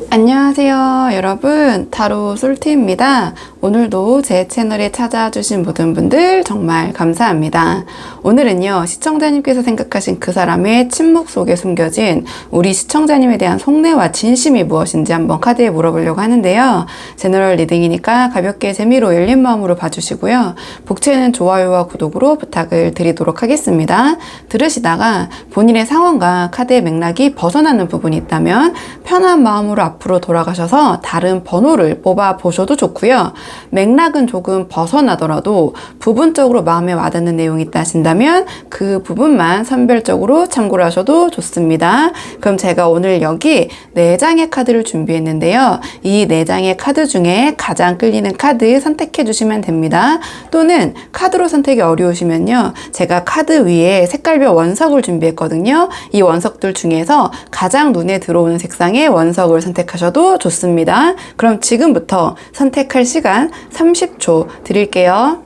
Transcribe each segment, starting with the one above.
안녕하세요 여러분, 타로 솔티입니다. 오늘도 제 채널에 찾아주신 모든 분들 정말 감사합니다. 오늘은요, 시청자님께서 생각하신 그 사람의 침묵 속에 숨겨진 우리 시청자님에 대한 속내와 진심이 무엇인지 한번 카드에 물어보려고 하는데요. 제너럴 리딩이니까 가볍게 재미로 열린 마음으로 봐주시고요. 복채는 좋아요와 구독으로 부탁을 드리도록 하겠습니다. 들으시다가 본인의 상황과 카드의 맥락이 벗어나는 부분이 있다면 편한 마음으로 앞으로 돌아가셔서 다른 번호를 뽑아 보셔도 좋고요. 맥락은 조금 벗어나더라도 부분적으로 마음에 와닿는 내용이 있다 하신다면 그 부분만 선별적으로 참고를 하셔도 좋습니다. 그럼 제가 오늘 여기 4장의 카드를 준비했는데요. 이 4장의 카드 중에 가장 끌리는 카드 선택해 주시면 됩니다. 또는 카드로 선택이 어려우시면요, 제가 카드 위에 색깔별 원석을 준비했거든요. 이 원석들 중에서 가장 눈에 들어오는 색상의 원석을 선택하셔도 좋습니다. 그럼 지금부터 선택할 시간 30초 드릴게요.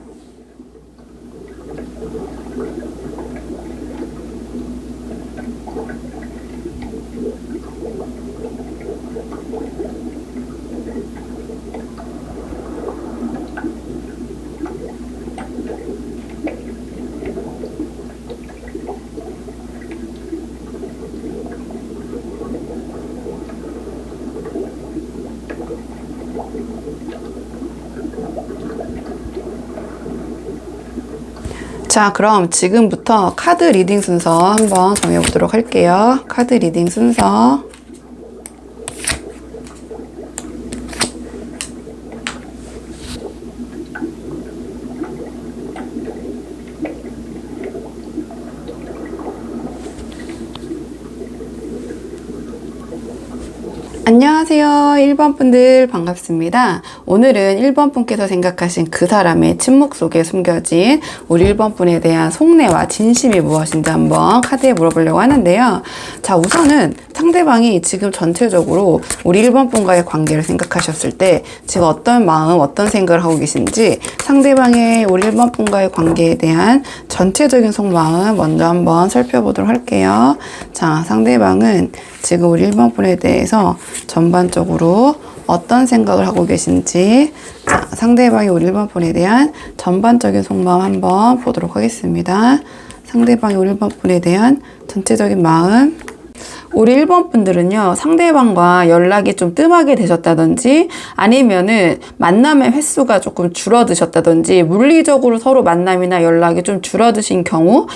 자, 그럼 지금부터 카드 리딩 순서 한번 정해보도록 할게요. 카드 리딩 순서. 안녕하세요 1번 분들 반갑습니다. 오늘은 1번 분께서 생각하신 그 사람의 침묵 속에 숨겨진 우리 1번 분에 대한 속내와 진심이 무엇인지 한번 카드에 물어보려고 하는데요. 자, 우선은 상대방이 지금 전체적으로 우리 1번 분과의 관계를 생각하셨을 때 지금 어떤 마음, 어떤 생각을 하고 계신지 상대방의 우리 1번 분과의 관계에 대한 전체적인 속마음 먼저 한번 살펴보도록 할게요. 자, 상대방은 지금 우리 1번 분에 대해서 전반적으로 어떤 생각을 하고 계신지, 자, 상대방이 우리 1번 분에 대한 전반적인 속마음 한번 보도록 하겠습니다. 상대방이 우리 1번 분에 대한 전체적인 마음. 우리 1번 분들은요, 상대방과 연락이 좀 뜸하게 되셨다든지 아니면은 만남의 횟수가 조금 줄어드셨다든지 물리적으로 서로 만남이나 연락이 좀 줄어드신 경우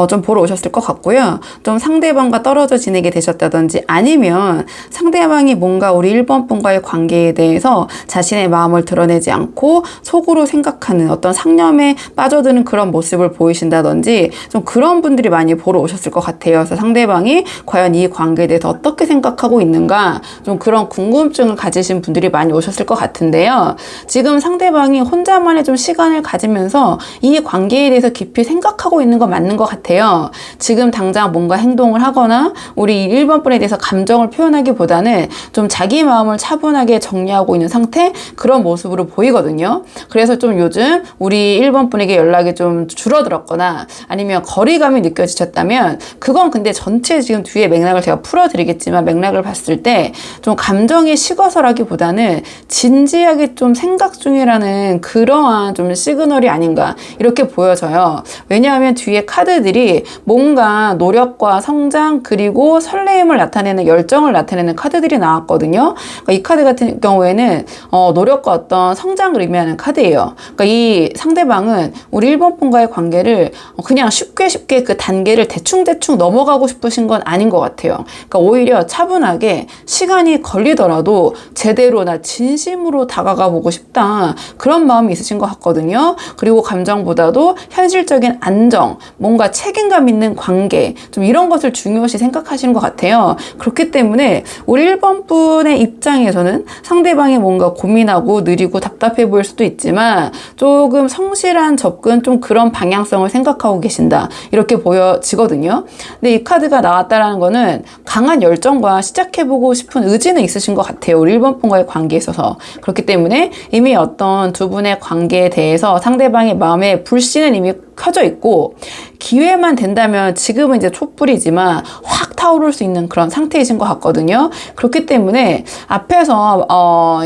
좀 보러 오셨을 것 같고요. 좀 상대방과 떨어져 지내게 되셨다든지 아니면 상대방이 뭔가 우리 1번 분과의 관계에 대해서 자신의 마음을 드러내지 않고 속으로 생각하는 어떤 상념에 빠져드는 그런 모습을 보이신다든지 좀 그런 분들이 많이 보러 오셨을 것 같아요. 그래서 상대방이 과연 이 관계에 대해서 어떻게 생각하고 있는가, 좀 그런 궁금증을 가지신 분들이 많이 오셨을 것 같은데요. 지금 상대방이 혼자만의 좀 시간을 가지면서 이 관계에 대해서 깊이 생각하고 있는 거 맞는 것 같아요. 지금 당장 뭔가 행동을 하거나 우리 1번 분에 대해서 감정을 표현하기보다는 좀 자기 마음을 차분하게 정리하고 있는 상태, 그런 모습으로 보이거든요. 그래서 좀 요즘 우리 1번 분에게 연락이 좀 줄어들었거나 아니면 거리감이 느껴지셨다면 그건 근데 전체 지금 뒤에 맥락을 제가 풀어드리겠지만 맥락을 봤을 때 좀 감정이 식어서라기보다는 진지하게 좀 생각 중이라는 그러한 좀 시그널이 아닌가 이렇게 보여져요. 왜냐하면 뒤에 카드들이 뭔가 노력과 성장 그리고 설레임을 나타내는, 열정을 나타내는 카드들이 나왔거든요. 그러니까 이 카드 같은 경우에는 노력과 어떤 성장을 의미하는 카드예요. 그러니까 이 상대방은 우리 1번 분과의 관계를 그냥 쉽게 그 단계를 대충 넘어가고 싶으신 건 아닌 것 같아요. 그러니까 오히려 차분하게 시간이 걸리더라도 제대로 나 진심으로 다가가 보고 싶다, 그런 마음이 있으신 것 같거든요. 그리고 감정보다도 현실적인 안정, 뭔가 책임감 있는 관계, 좀 이런 것을 중요시 생각하시는 것 같아요. 그렇기 때문에 우리 1번 분의 입장에서는 상대방이 뭔가 고민하고 느리고 답답해 보일 수도 있지만 조금 성실한 접근, 좀 그런 방향성을 생각하고 계신다, 이렇게 보여지거든요. 근데 이 카드가 나왔다라는 거는 강한 열정과 시작해보고 싶은 의지는 있으신 것 같아요. 우리 1번 분과의 관계에 있어서. 그렇기 때문에 이미 어떤 두 분의 관계에 대해서 상대방의 마음에 불씨는 이미 켜져 있고, 기회만 된다면 지금은 이제 촛불이지만 확 타오를 수 있는 그런 상태이신 것 같거든요. 그렇기 때문에 앞에서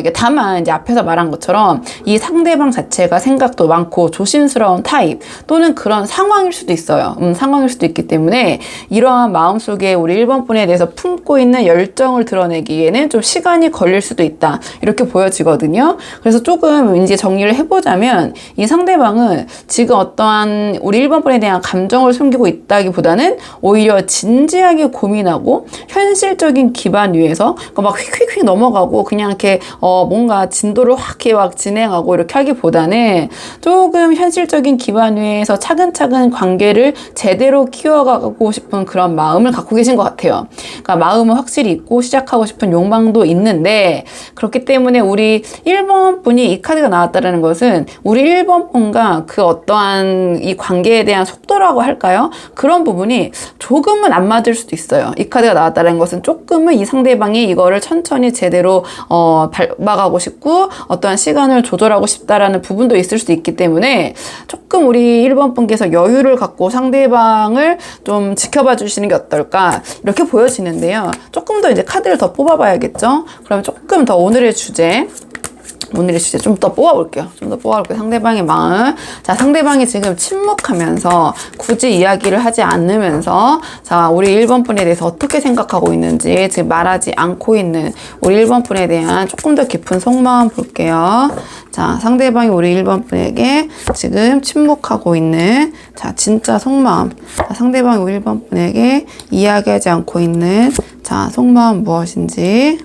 이게 다만 이제 앞에서 말한 것처럼 이 상대방 자체가 생각도 많고 조심스러운 타입 또는 그런 상황일 수도 있어요. 상황일 수도 있기 때문에 이러한 마음속에 우리 1번 분에 대해서 품고 있는 열정을 드러내기에는 좀 시간이 걸릴 수도 있다. 이렇게 보여지거든요. 그래서 조금 이제 정리를 해보자면 이 상대방은 지금 어떠한 우리 1번 분에 대한 감정을 숨기고 있다기보다는 오히려 진지하게 고민하고 현실적인 기반 위에서 막 휙휙휙 넘어가고 그냥 이렇게 뭔가 진도를 확 진행하고 이렇게 하기보다는 조금 현실적인 기반 위에서 차근차근 관계를 제대로 키워가고 싶은 그런 마음을 갖고 계신 것 같아요. 그러니까 마음은 확실히 있고 시작하고 싶은 욕망도 있는데, 그렇기 때문에 우리 1번 분이 이 카드가 나왔다는 것은 우리 1번 분과 그 어떠한 이 관계에 대한 속도라고 할까요? 그런 부분이 조금은 안 맞을 수도 있어요. 이 카드가 나왔다는 것은 조금은 이 상대방이 이거를 천천히 제대로 밟아가고 싶고 어떠한 시간을 조절하고 싶다라는 부분도 있을 수도 있기 때문에 조금 우리 1번 분께서 여유를 갖고 상대방을 좀 지켜봐 주시는 게 어떨까 이렇게 보여지는데요. 조금 더 이제 카드를 더 뽑아봐야겠죠? 그러면 조금 더 오늘의 주제 좀 더 뽑아볼게요. 상대방의 마음. 자, 상대방이 지금 침묵하면서 굳이 이야기를 하지 않으면서 자, 우리 1번 분에 대해서 어떻게 생각하고 있는지 지금 말하지 않고 있는 우리 1번 분에 대한 조금 더 깊은 속마음 볼게요. 자, 상대방이 우리 1번 분에게 지금 침묵하고 있는 자, 진짜 속마음. 자, 상대방이 우리 1번 분에게 이야기하지 않고 있는 자, 속마음 무엇인지.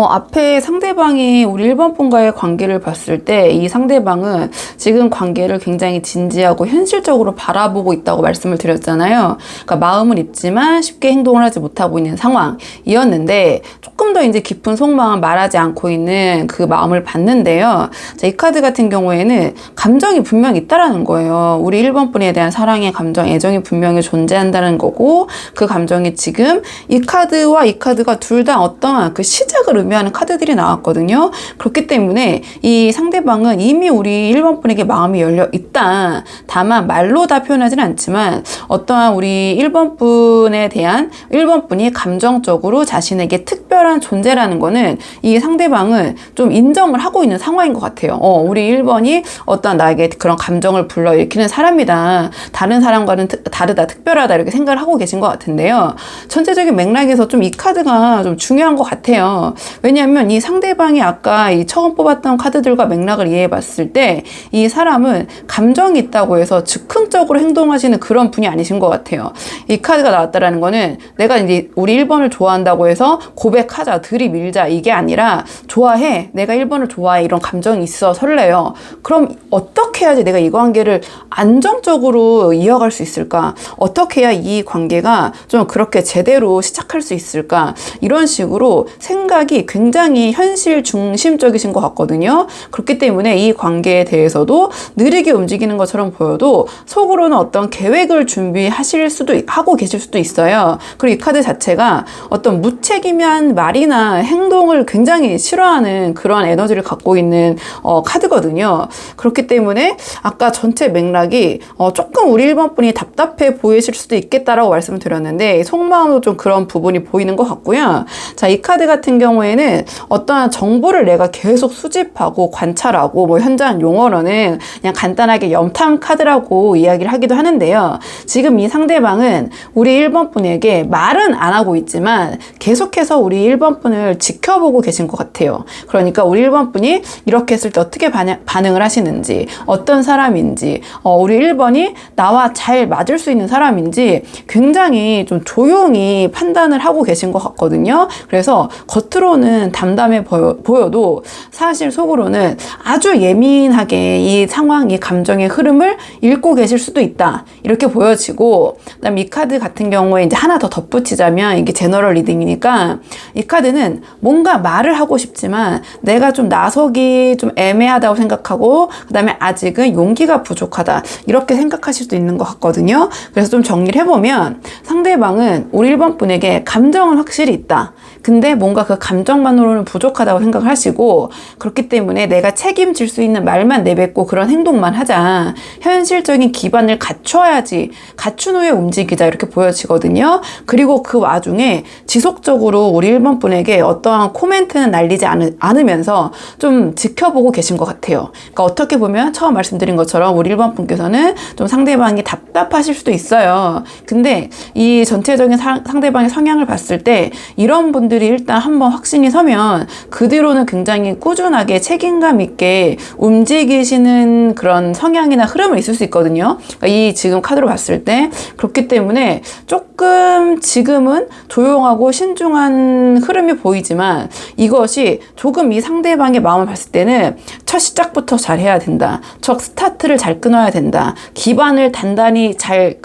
앞에 상대방이 우리 1번 분과의 관계를 봤을 때 이 상대방은 지금 관계를 굉장히 진지하고 현실적으로 바라보고 있다고 말씀을 드렸잖아요. 그러니까 마음은 있지만 쉽게 행동을 하지 못하고 있는 상황이었는데 조금 더 이제 깊은 속마음 말하지 않고 있는 그 마음을 봤는데요. 자, 이 카드 같은 경우에는 감정이 분명히 있다라는 거예요. 우리 1번 분에 대한 사랑의 감정, 애정이 분명히 존재한다는 거고 그 감정이 지금 이 카드와 이 카드가 둘 다 어떠한 그 시작을 의미하는 카드들이 나왔거든요. 그렇기 때문에 이 상대방은 이미 우리 1번 분에게 마음이 열려 있다. 다만 말로 다 표현하지는 않지만 어떠한 우리 1번 분에 대한 1번 분이 감정적으로 자신에게 특별한 존재라는 거는 이 상대방은 좀 인정을 하고 있는 상황인 것 같아요. 우리 1번이 어떠한 나에게 그런 감정을 불러일으키는 사람이다. 다른 사람과는 다르다, 특별하다 이렇게 생각을 하고 계신 것 같은데요. 전체적인 맥락에서 좀 이 카드가 좀 중요한 것 같아요. 왜냐하면 이 상대방이 아까 이 처음 뽑았던 카드들과 맥락을 이해해 봤을 때 이 사람은 감정이 있다고 해서 즉흥적으로 행동하시는 그런 분이 아니신 것 같아요. 이 카드가 나왔다라는 거는 내가 이제 우리 1번을 좋아한다고 해서 고백하자, 들이밀자 이게 아니라 좋아해, 내가 1번을 좋아해 이런 감정이 있어, 설레요. 그럼 어떻게 해야지 내가 이 관계를 안정적으로 이어갈 수 있을까? 어떻게 해야 이 관계가 좀 그렇게 제대로 시작할 수 있을까? 이런 식으로 생각이 굉장히 현실 중심적이신 것 같거든요. 그렇기 때문에 이 관계에 대해서도 느리게 움직이는 것처럼 보여도 속으로는 어떤 계획을 준비하실 수도 하고 계실 수도 있어요. 그리고 이 카드 자체가 어떤 무책임한 말이나 행동을 굉장히 싫어하는 그런 에너지를 갖고 있는 카드거든요. 그렇기 때문에 아까 전체 맥락이 조금 우리 1번 분이 답답해 보이실 수도 있겠다라고 말씀을 드렸는데 속마음도 좀 그런 부분이 보이는 것 같고요. 자, 이 카드 같은 경우에는 어떠한 정보를 내가 계속 수집하고 관찰하고 뭐 현장 용어로는 그냥 간단하게 염탐 카드라고 이야기를 하기도 하는데요. 지금 이 상대방은 우리 1번 분에게 말은 안 하고 있지만 계속해서 우리 1번 분을 지켜보고 계신 것 같아요. 그러니까 우리 1번 분이 이렇게 했을 때 어떻게 반응을 하시는지, 어떤 사람인지, 우리 1번이 나와 잘 맞을 수 있는 사람인지 굉장히 좀 조용히 판단을 하고 계신 것 같거든요. 그래서 겉으로는 담담해 보여도 사실 속으로는 아주 예민하게 이 상황, 이 감정의 흐름을 읽고 계실 수도 있다. 이렇게 보여지고, 그다음에 이 카드 같은 경우에 이제 하나 더 덧붙이자면 이게 제너럴 리딩이니까 이 카드는 뭔가 말을 하고 싶지만 내가 좀 나서기 좀 애매하다고 생각하고 그다음에 아직은 용기가 부족하다. 이렇게 생각하실 수도 있는 것 같거든요. 그래서 좀 정리를 해보면 상대방은 우리 1번 분에게 감정은 확실히 있다. 근데 뭔가 그 감정만으로는 부족하다고 생각을 하시고, 그렇기 때문에 내가 책임질 수 있는 말만 내뱉고 그런 행동만 하자. 현실적인 기반을 갖춰야지. 갖춘 후에 움직이자. 이렇게 보여지거든요. 그리고 그 와중에 지속적으로 우리 1번 분에게 어떠한 코멘트는 날리지 않으면서 좀 지켜보고 계신 것 같아요. 그러니까 어떻게 보면 처음 말씀드린 것처럼 우리 1번 분께서는 좀 상대방이 답답하실 수도 있어요. 근데 이 전체적인 상대방의 성향을 봤을 때 이런 분들이 일단 한번 확신이 서면 그 뒤로는 굉장히 꾸준하게 책임감 있게 움직이시는 그런 성향이나 흐름을 있을 수 있거든요. 그러니까 이 지금 카드로 봤을 때 그렇기 때문에 조금 지금은 조용하고 신중한 흐름이 보이지만 이것이 조금 이 상대방의 마음을 봤을 때는 첫 시작부터 잘 해야 된다. 첫 스타트를 잘 끊어야 된다. 기반을 단단히 잘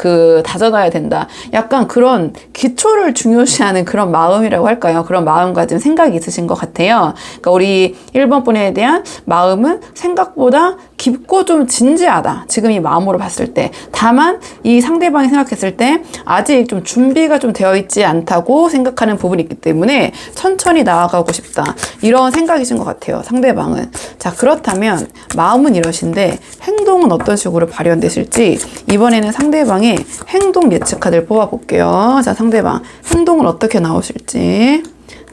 다져놔야 된다. 약간 그런 기초를 중요시하는 그런 마음이라고 할까요? 그런 마음가짐 생각이 있으신 것 같아요. 그러니까 우리 1번 분에 대한 마음은 생각보다 깊고 좀 진지하다. 지금 이 마음으로 봤을 때. 다만 이 상대방이 생각했을 때 아직 좀 준비가 좀 되어 있지 않다고 생각하는 부분이 있기 때문에 천천히 나아가고 싶다. 이런 생각이신 것 같아요. 상대방은. 자, 그렇다면 마음은 이러신데 행동은 어떤 식으로 발현되실지 이번에는 상대방의 행동 예측 카드를 뽑아볼게요. 자, 상대방 행동은 어떻게 나오실지.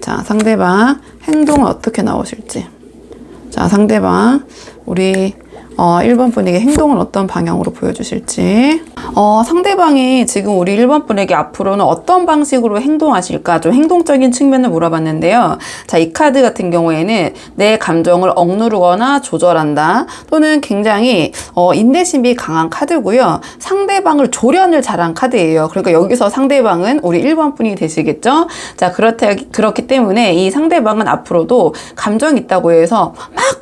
자, 상대방 행동은 어떻게 나오실지. 자, 상대방 우리 1번 분에게 행동은 어떤 방향으로 보여주실지. 상대방이 지금 우리 1번 분에게 앞으로는 어떤 방식으로 행동하실까? 좀 행동적인 측면을 물어봤는데요. 자, 이 카드 같은 경우에는 내 감정을 억누르거나 조절한다. 또는 굉장히 인내심이 강한 카드고요. 상대방을 조련을 잘한 카드예요. 그러니까 여기서 상대방은 우리 1번 분이 되시겠죠? 자, 그렇기 때문에 이 상대방은 앞으로도 감정이 있다고 해서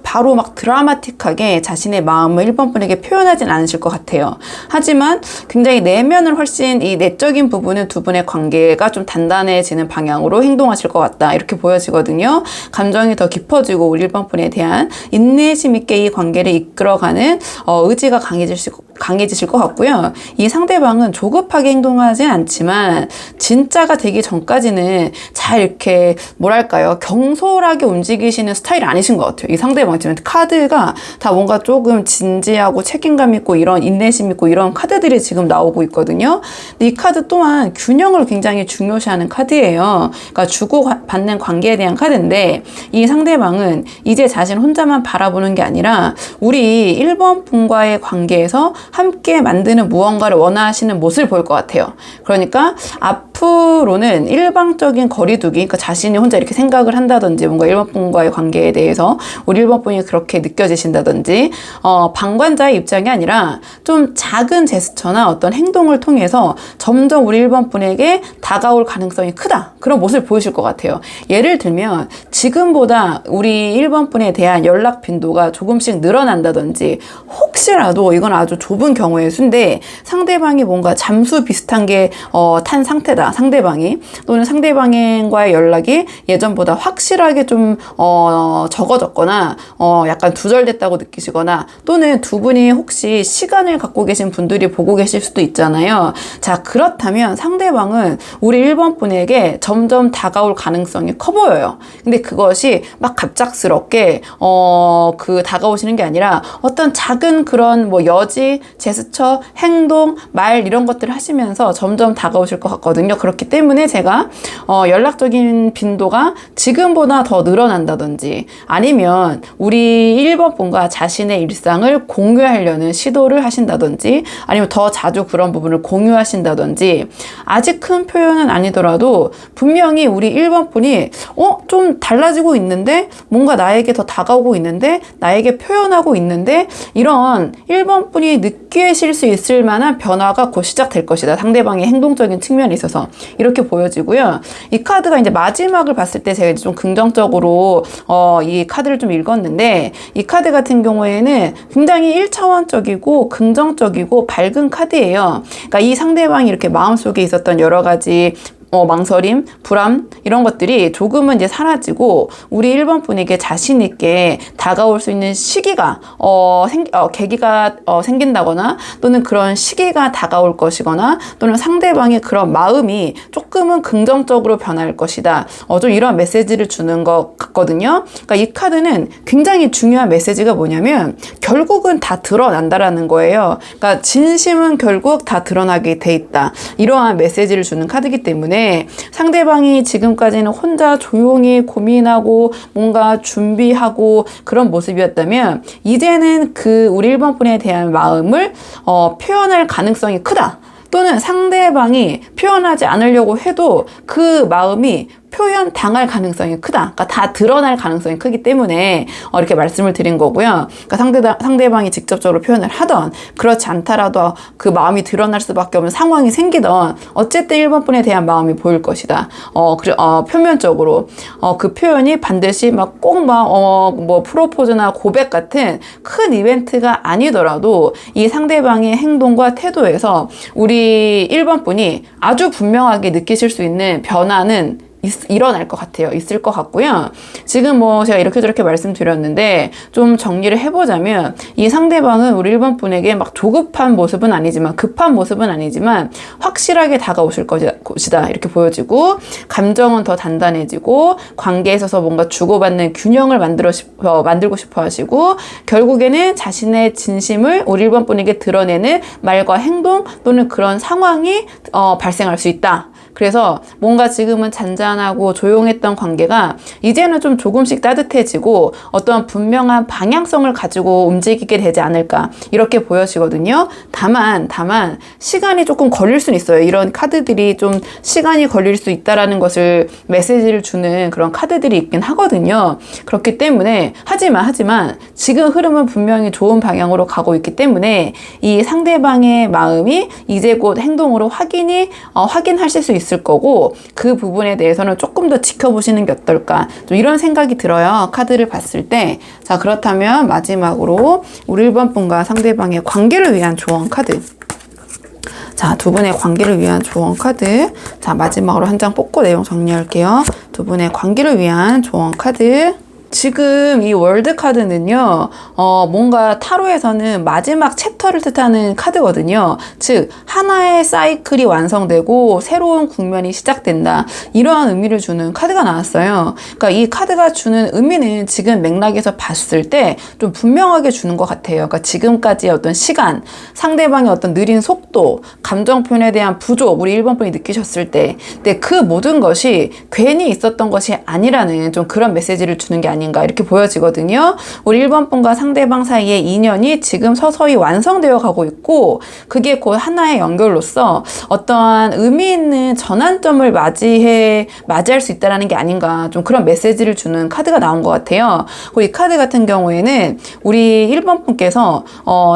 바로 드라마틱하게 자신의 마음을 1번 분에게 표현하진 않으실 것 같아요. 하지만 굉장히 내면을 훨씬 이 내적인 부분은 두 분의 관계가 좀 단단해지는 방향으로 행동하실 것 같다. 이렇게 보여지거든요. 감정이 더 깊어지고 우리 1번 분에 대한 인내심 있게 이 관계를 이끌어가는 의지가 강해지실 것 같고요. 이 상대방은 조급하게 행동하진 않지만 진짜가 되기 전까지는 잘 이렇게 뭐랄까요, 경솔하게 움직이시는 스타일이 아니신 것 같아요. 이 상대방 지금 카드가 다 뭔가 조금 진지하고 책임감 있고 이런 인내심 있고 이런 카드들이 지금 나오고 있거든요. 근데 이 카드 또한 균형을 굉장히 중요시하는 카드예요. 그러니까 주고받는 관계에 대한 카드인데 이 상대방은 이제 자신 혼자만 바라보는 게 아니라 우리 1번 분과의 관계에서 함께 만드는 무언가를 원하시는 모습을 보일 것 같아요. 그러니까 앞으로는 일방적인 거리두기, 그러니까 자신이 혼자 이렇게 생각을 한다든지 뭔가 1번 분과의 관계에 대해서 우리 1번 분이 그렇게 느껴지신다든지 방관자의 입장이 아니라 좀 작은 제스처나 어떤 행동을 통해서 점점 우리 1번 분에게 다가올 가능성이 크다. 그런 모습을 보이실 것 같아요. 예를 들면 지금보다 우리 1번 분에 대한 연락 빈도가 조금씩 늘어난다든지 혹시라도 이건 아주 좁은 경우의 수인데 상대방이 뭔가 잠수 비슷한 게 탄 상태다. 상대방이 또는 상대방과의 연락이 예전보다 확실하게 좀 적어졌거나 약간 두절됐다고 느끼시거나 또는 두 분이 혹시 시간을 갖고 계신 분들이 보고 계실 수도 있잖아요. 자, 그렇다면 상대방은 우리 1번 분에게 점점 다가올 가능성이 커 보여요. 근데 그것이 막 갑작스럽게 다가오시는 게 아니라 어떤 작은 그런 뭐 여지, 제스처, 행동, 말 이런 것들을 하시면서 점점 다가오실 것 같거든요. 그렇기 때문에 제가 연락적인 빈도가 지금보다 더 늘어난다든지 아니면 우리 1번 분과 자신의 일상을 공유하려는 시도를 하신다든지 아니면 더 자주 그런 부분을 공유하신다든지 아직 큰 표현은 아니더라도 분명히 우리 1번 분이 좀 달라지고 있는데 뭔가 나에게 더 다가오고 있는데 나에게 표현하고 있는데 이런 1번 분이 느끼실 수 있을 만한 변화가 곧 시작될 것이다. 상대방의 행동적인 측면에 있어서 이렇게 보여지고요. 이 카드가 이제 마지막을 봤을 때 제가 좀 긍정적으로 이 카드를 좀 읽었는데 이 카드 같은 경우에는 굉장히 1차원적이고 긍정적이고 밝은 카드예요. 그러니까 이 상대방이 이렇게 마음속에 있었던 여러 가지 망설임, 불안 이런 것들이 조금은 이제 사라지고 우리 1번 분에게 자신 있게 다가올 수 있는 시기가 계기가 생긴다거나 또는 그런 시기가 다가올 것이거나 또는 상대방의 그런 마음이 조금은 긍정적으로 변할 것이다. 좀 이런 메시지를 주는 것 같거든요. 그러니까 이 카드는 굉장히 중요한 메시지가 뭐냐면 결국은 다 드러난다라는 거예요. 그러니까 진심은 결국 다 드러나게 돼 있다. 이러한 메시지를 주는 카드이기 때문에 상대방이 지금까지는 혼자 조용히 고민하고 뭔가 준비하고 그런 모습이었다면 이제는 그 우리 1번 분에 대한 마음을 표현할 가능성이 크다. 또는 상대방이 표현하지 않으려고 해도 그 마음이 표현 당할 가능성이 크다. 그러니까 다 드러날 가능성이 크기 때문에 이렇게 말씀을 드린 거고요. 그러니까 상대방이 직접적으로 표현을 하던 그렇지 않더라도 그 마음이 드러날 수밖에 없는 상황이 생기던 어쨌든 1번 분에 대한 마음이 보일 것이다. 표면적으로 그 표현이 반드시 막 꼭 뭐 프로포즈나 고백 같은 큰 이벤트가 아니더라도 이 상대방의 행동과 태도에서 우리 1번 분이 아주 분명하게 느끼실 수 있는 변화는 일어날 것 같아요. 있을 것 같고요. 지금 제가 이렇게 저렇게 말씀드렸는데 좀 정리를 해보자면 이 상대방은 우리 1번 분에게 막 조급한 모습은 아니지만 급한 모습은 아니지만 확실하게 다가오실 것이다. 이렇게 보여지고 감정은 더 단단해지고 관계에 있어서 뭔가 주고받는 균형을 만들고 싶어 하시고 결국에는 자신의 진심을 우리 1번 분에게 드러내는 말과 행동 또는 그런 상황이 발생할 수 있다. 그래서 뭔가 지금은 잔잔하고 조용했던 관계가 이제는 좀 조금씩 따뜻해지고 어떤 분명한 방향성을 가지고 움직이게 되지 않을까 이렇게 보여지거든요. 다만 시간이 조금 걸릴 수는 있어요. 이런 카드들이 좀 시간이 걸릴 수 있다라는 것을 메시지를 주는 그런 카드들이 있긴 하거든요. 그렇기 때문에 하지만 지금 흐름은 분명히 좋은 방향으로 가고 있기 때문에 이 상대방의 마음이 이제 곧 행동으로 확인하실 수 있을 거고 그 부분에 대해서는 조금 더 지켜보시는 게 어떨까 좀 이런 생각이 들어요. 카드를 봤을 때. 자, 그렇다면 마지막으로 우리 1번 분과 상대방의 관계를 위한 조언 카드. 자, 두 분의 관계를 위한 조언 카드. 자, 마지막으로 한 장 뽑고 내용 정리할게요. 두 분의 관계를 위한 조언 카드. 지금 이 월드 카드는요, 뭔가 타로에서는 마지막 챕터를 뜻하는 카드거든요. 즉, 하나의 사이클이 완성되고 새로운 국면이 시작된다. 이러한 의미를 주는 카드가 나왔어요. 그러니까 이 카드가 주는 의미는 지금 맥락에서 봤을 때 좀 분명하게 주는 것 같아요. 그러니까 지금까지의 어떤 시간, 상대방의 어떤 느린 속도, 감정 표현에 대한 부족, 우리 1번 분이 느끼셨을 때, 근데 그 모든 것이 괜히 있었던 것이 아니라는 좀 그런 메시지를 주는 게 아닌가 이렇게 보여지거든요. 우리 1번 분과 상대방 사이의 인연이 지금 서서히 완성되어 가고 있고 그게 곧 하나의 연결로서 어떠한 의미 있는 전환점을 맞이할 수 있다는 게 아닌가 좀 그런 메시지를 주는 카드가 나온 것 같아요. 그리고 이 카드 같은 경우에는 우리 1번 분께서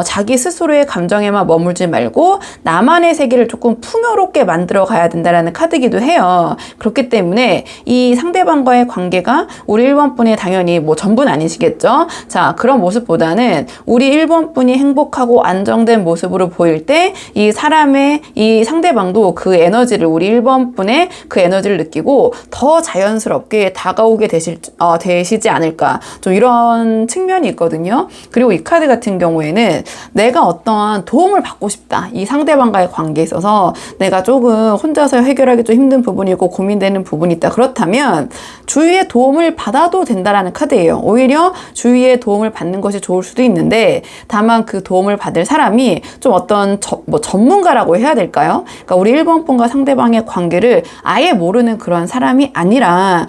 자기 스스로의 감정에만 머물지 말고 나만의 세계를 조금 풍요롭게 만들어 가야 된다는 카드이기도 해요. 그렇기 때문에 이 상대방과의 관계가 우리 1번 분의 당연히 뭐 전부는 아니시겠죠. 자, 그런 모습보다는 우리 1번 분이 행복하고 안정된 모습으로 보일 때 이 상대방도 그 에너지를 우리 1번 분의 그 에너지를 느끼고 더 자연스럽게 다가오게 되시지 않을까. 좀 이런 측면이 있거든요. 그리고 이 카드 같은 경우에는 내가 어떠한 도움을 받고 싶다. 이 상대방과의 관계에 있어서 내가 조금 혼자서 해결하기 좀 힘든 부분이 있고 고민되는 부분이 있다. 그렇다면 주위의 도움을 받아도 된다라는 카드예요. 오히려 주위의 도움을 받는 것이 좋을 수도 있는데 다만 그 도움을 받을 사람이 좀 어떤 전문가라고 해야 될까요? 그러니까 우리 1번 분과 상대방의 관계를 아예 모르는 그런 사람이 아니라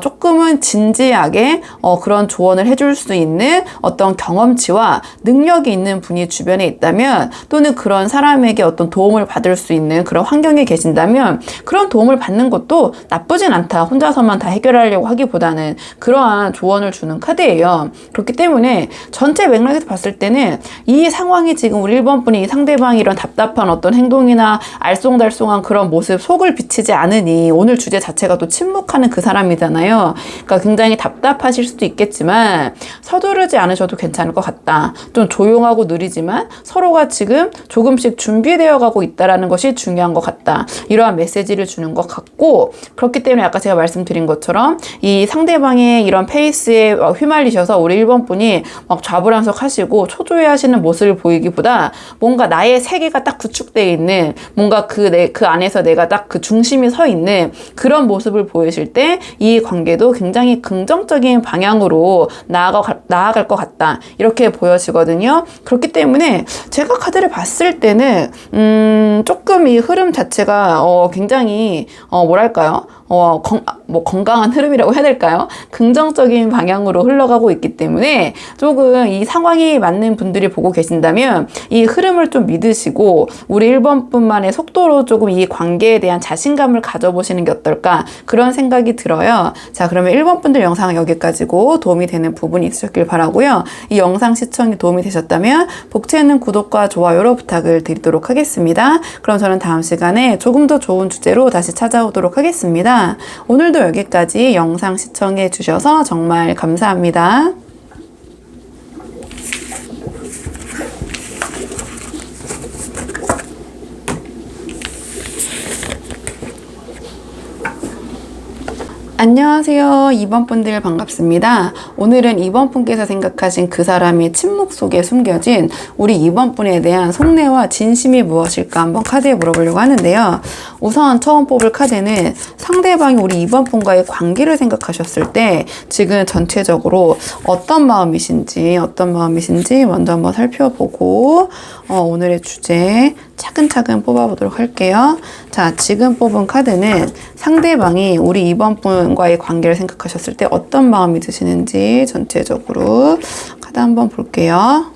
조금은 진지하게 그런 조언을 해줄 수 있는 어떤 경험치와 능력이 있는 분이 주변에 있다면 또는 그런 사람에게 어떤 도움을 받을 수 있는 그런 환경에 계신다면 그런 도움을 받는 것도 나쁘진 않다. 혼자서만 다 해결하려고 하기보다는 그러한 대한 조언을 주는 카드예요. 그렇기 때문에 전체 맥락에서 봤을 때는 이 상황이 지금 우리 1번 분이 상대방이 이런 답답한 어떤 행동이나 알쏭달쏭한 그런 모습, 속을 비치지 않으니 오늘 주제 자체가 또 침묵하는 그 사람이잖아요. 그러니까 굉장히 답답하실 수도 있겠지만 서두르지 않으셔도 괜찮을 것 같다. 좀 조용하고 느리지만 서로가 지금 조금씩 준비되어 가고 있다라는 것이 중요한 것 같다. 이러한 메시지를 주는 것 같고, 그렇기 때문에 아까 제가 말씀드린 것처럼 이 상대방의 이런 페이스에 휘말리셔서 우리 1번 분이 막 좌불안석 하시고 초조해 하시는 모습을 보이기보다 뭔가 나의 세계가 딱 구축되어 있는, 뭔가 그 안에서 내가 딱 그 중심이 서 있는 그런 모습을 보이실 때 이 관계도 굉장히 긍정적인 방향으로 나아갈 것 같다. 이렇게 보여지거든요. 그렇기 때문에 제가 카드를 봤을 때는 조금 이 흐름 자체가 굉장히 뭐랄까요? 건강한 흐름이라고 해야 될까요? 긍정적인 방향으로 흘러가고 있기 때문에 조금 이 상황이 맞는 분들이 보고 계신다면 이 흐름을 좀 믿으시고 우리 1번 분만의 속도로 조금 이 관계에 대한 자신감을 가져보시는 게 어떨까, 그런 생각이 들어요. 자, 그러면 1번 분들 영상은 여기까지고 도움이 되는 부분이 있으셨길 바라고요. 이 영상 시청이 도움이 되셨다면 복채 있는 구독과 좋아요로 부탁을 드리도록 하겠습니다. 그럼 저는 다음 시간에 조금 더 좋은 주제로 다시 찾아오도록 하겠습니다. 오늘도 여기까지 영상 시청해 주셔서 정말 감사합니다. 안녕하세요. 2번 분들 반갑습니다. 오늘은 2번 분께서 생각하신 그 사람의 침묵 속에 숨겨진 우리 2번 분에 대한 속내와 진심이 무엇일까 한번 카드에 물어보려고 하는데요. 우선 처음 뽑을 카드는 상대방이 우리 2번 분과의 관계를 생각하셨을 때 지금 전체적으로 어떤 마음이신지 먼저 한번 살펴보고 오늘의 주제 차근차근 뽑아보도록 할게요. 자, 지금 뽑은 카드는 상대방이 우리 2번 분과의 관계를 생각하셨을 때 어떤 마음이 드시는지 전체적으로 카드 한번 볼게요.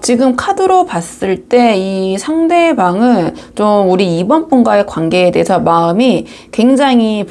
지금 카드로 봤을 때 이 상대방은 좀 우리 2번 분과의 관계에 대해서 마음이 굉장히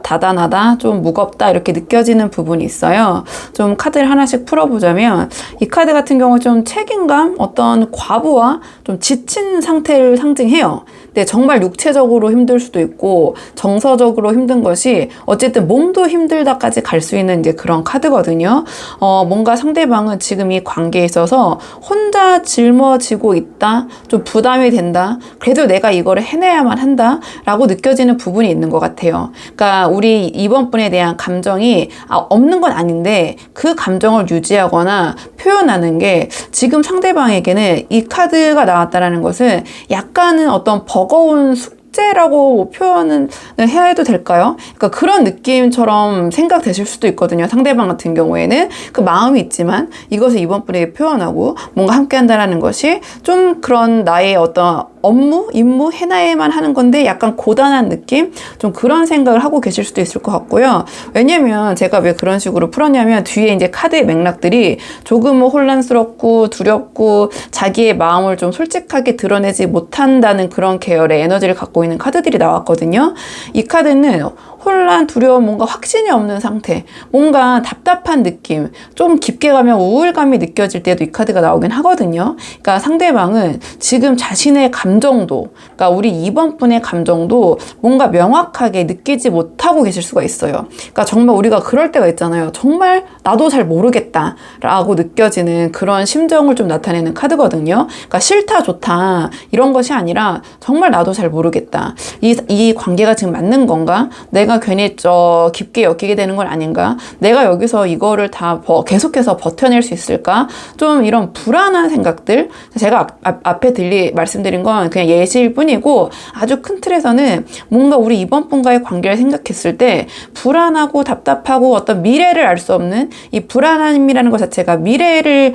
다단하다, 좀 무겁다 이렇게 느껴지는 부분이 있어요. 좀 카드를 하나씩 풀어보자면 이 카드 같은 경우 좀 책임감, 어떤 과부하, 좀 지친 상태를 상징해요. 근데 정말 육체적으로 힘들 수도 있고 정서적으로 힘든 것이 어쨌든 몸도 힘들다까지 갈 수 있는 이제 그런 카드거든요. 뭔가 상대방은 지금 이 관계에 있어서 혼자 짊어지고 있다, 좀 부담이 된다, 그래도 내가 이거를 해내야만 한다 라고 느껴지는 부분이 있는 것 같아요. 그러니까 우리 2번 분에 대한 감정이 없는 건 아닌데 그 감정을 유지하거나 표현하는 게 지금 상대방에게는 이 카드가 나왔다라는 것은 약간은 어떤 버거운 숙제라고 표현을 해야 해도 될까요? 그러니까 그런 느낌처럼 생각되실 수도 있거든요. 상대방 같은 경우에는 그 마음이 있지만 이것을 이번 분에게 표현하고 뭔가 함께 한다는 것이 좀 그런 나의 어떤 업무, 임무 해나야만 하는 건데 약간 고단한 느낌? 좀 그런 생각을 하고 계실 수도 있을 것 같고요. 왜냐면 제가 왜 그런 식으로 풀었냐면 뒤에 이제 카드의 맥락들이 조금은 혼란스럽고 두렵고 자기의 마음을 좀 솔직하게 드러내지 못한다는 그런 계열의 에너지를 갖고 있는 카드들이 나왔거든요. 이 카드는 혼란, 두려움, 뭔가 확신이 없는 상태, 뭔가 답답한 느낌, 좀 깊게 가면 우울감이 느껴질 때도 이 카드가 나오긴 하거든요. 그러니까 상대방은 지금 자신의 감정도, 그러니까 우리 2번 분의 감정도 뭔가 명확하게 느끼지 못하고 계실 수가 있어요. 그러니까 정말 우리가 그럴 때가 있잖아요. 정말 나도 잘 모르겠다 라고 느껴지는 그런 심정을 좀 나타내는 카드거든요. 그러니까 싫다, 좋다 이런 것이 아니라 정말 나도 잘 모르겠다. 이 관계가 지금 맞는 건가? 내가 괜히 깊게 엮이게 되는 건 아닌가? 내가 여기서 이거를 다 계속해서 버텨낼 수 있을까? 좀 이런 불안한 생각들, 제가 앞에 말씀드린 건 그냥 예시일 뿐이고 아주 큰 틀에서는 뭔가 우리 이번 분과의 관계를 생각했을 때 불안하고 답답하고 어떤 미래를 알 수 없는 이 불안함이라는 것 자체가 미래에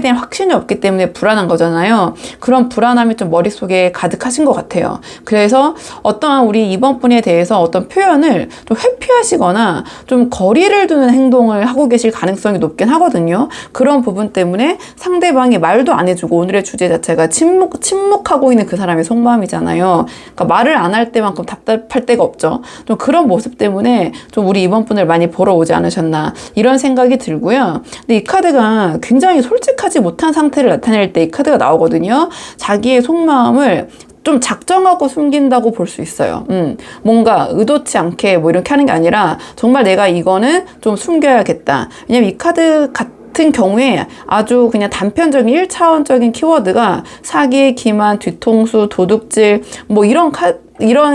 대한 확신이 없기 때문에 불안한 거잖아요. 그런 불안함이 좀 머릿속에 가득하신 것 같아요. 그래서 어떠한 우리 이번 분에 대해서 어떤 표현을 상대방을 좀 회피하시거나 좀 거리를 두는 행동을 하고 계실 가능성이 높긴 하거든요. 그런 부분 때문에 상대방이 말도 안 해주고, 오늘의 주제 자체가 침묵하고 있는 그 사람의 속마음이잖아요. 그러니까 말을 안 할 때만큼 답답할 때가 없죠. 좀 그런 모습 때문에 좀 우리 이번 분을 많이 보러 오지 않으셨나 이런 생각이 들고요. 근데 이 카드가 굉장히 솔직하지 못한 상태를 나타낼 때 이 카드가 나오거든요. 자기의 속마음을 좀 작정하고 숨긴다고 볼 수 있어요. 뭔가 의도치 않게 뭐 이렇게 하는 게 아니라 정말 내가 이거는 좀 숨겨야겠다. 왜냐면 이 카드 같은 경우에 아주 그냥 단편적인 1차원적인 키워드가 사기, 기만, 뒤통수, 도둑질 뭐 이런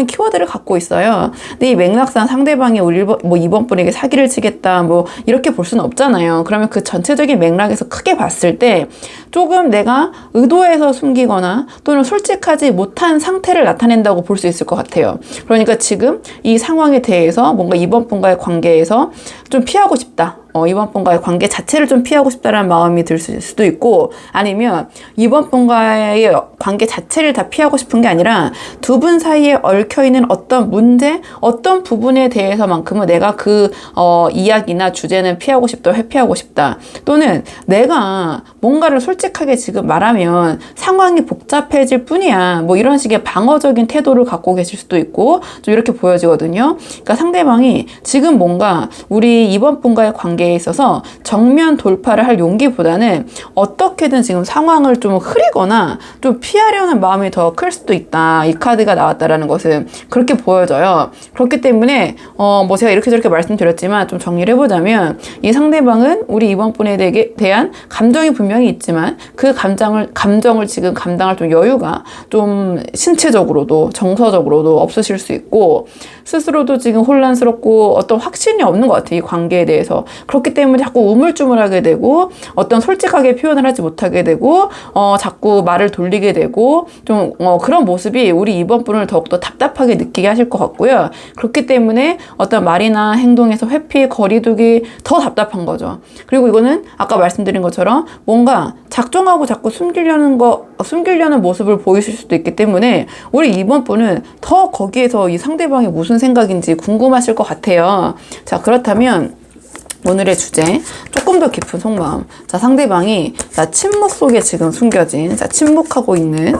키워드를 갖고 있어요. 근데 이 맥락상 상대방이 우리 이번 분에게 사기를 치겠다 뭐 이렇게 볼 수는 없잖아요. 그러면 그 전체적인 맥락에서 크게 봤을 때 조금 내가 의도해서 숨기거나 또는 솔직하지 못한 상태를 나타낸다고 볼 수 있을 것 같아요. 그러니까 지금 이 상황에 대해서 뭔가 이번 분과의 관계에서 좀 피하고 싶다. 이번 분과의 관계 자체를 좀 피하고 싶다는 마음이 들 수도 있고, 아니면 이번 분과의 관계 자체를 다 피하고 싶은 게 아니라 두 분 사이에 얽혀있는 어떤 문제, 어떤 부분에 대해서만큼은 내가 그 이야기나 주제는 피하고 싶다, 회피하고 싶다. 또는 내가 뭔가를 솔직하게 지금 말하면 상황이 복잡해질 뿐이야. 뭐 이런 식의 방어적인 태도를 갖고 계실 수도 있고, 좀 이렇게 보여지거든요. 그러니까 상대방이 지금 뭔가 우리 이번 분과의 관계에 있어서 정면 돌파를 할 용기보다는 어떻게든 지금 상황을 좀 흐리거나 좀 피하려는 마음이 더 클 수도 있다. 이 카드가 나왔다라는 것은 그렇게 보여져요. 그렇기 때문에 뭐 제가 이렇게 저렇게 말씀드렸지만 좀 정리를 해보자면, 이 상대방은 우리 이번 분에 대한 감정이 분명히 있지만 그 감정을 지금 감당할 좀 여유가 좀 신체적으로도 정서적으로도 없으실 수 있고, 스스로도 지금 혼란스럽고 어떤 확신이 없는 것 같아요. 이 관계에 대해서. 그렇기 때문에 자꾸 우물쭈물하게 되고 어떤 솔직하게 표현을 하지 못하게 되고 자꾸 말을 돌리게 되고 좀 그런 모습이 우리 이번 분을 더욱더 답답하게 느끼게 하실 것 같고요. 그렇기 때문에 어떤 말이나 행동에서 회피, 거리두기 더 답답한 거죠. 그리고 이거는 아까 말씀드린 것처럼 뭔가 작정하고 자꾸 숨기려는 모습을 보이실 수도 있기 때문에 우리 이번 분은 더 거기에서 이 상대방이 무슨 생각인지 궁금하실 것 같아요. 자, 그렇다면 오늘의 주제, 조금 더 깊은 속마음. 자, 상대방이 침묵 속에 지금 숨겨진, 침묵하고 있는,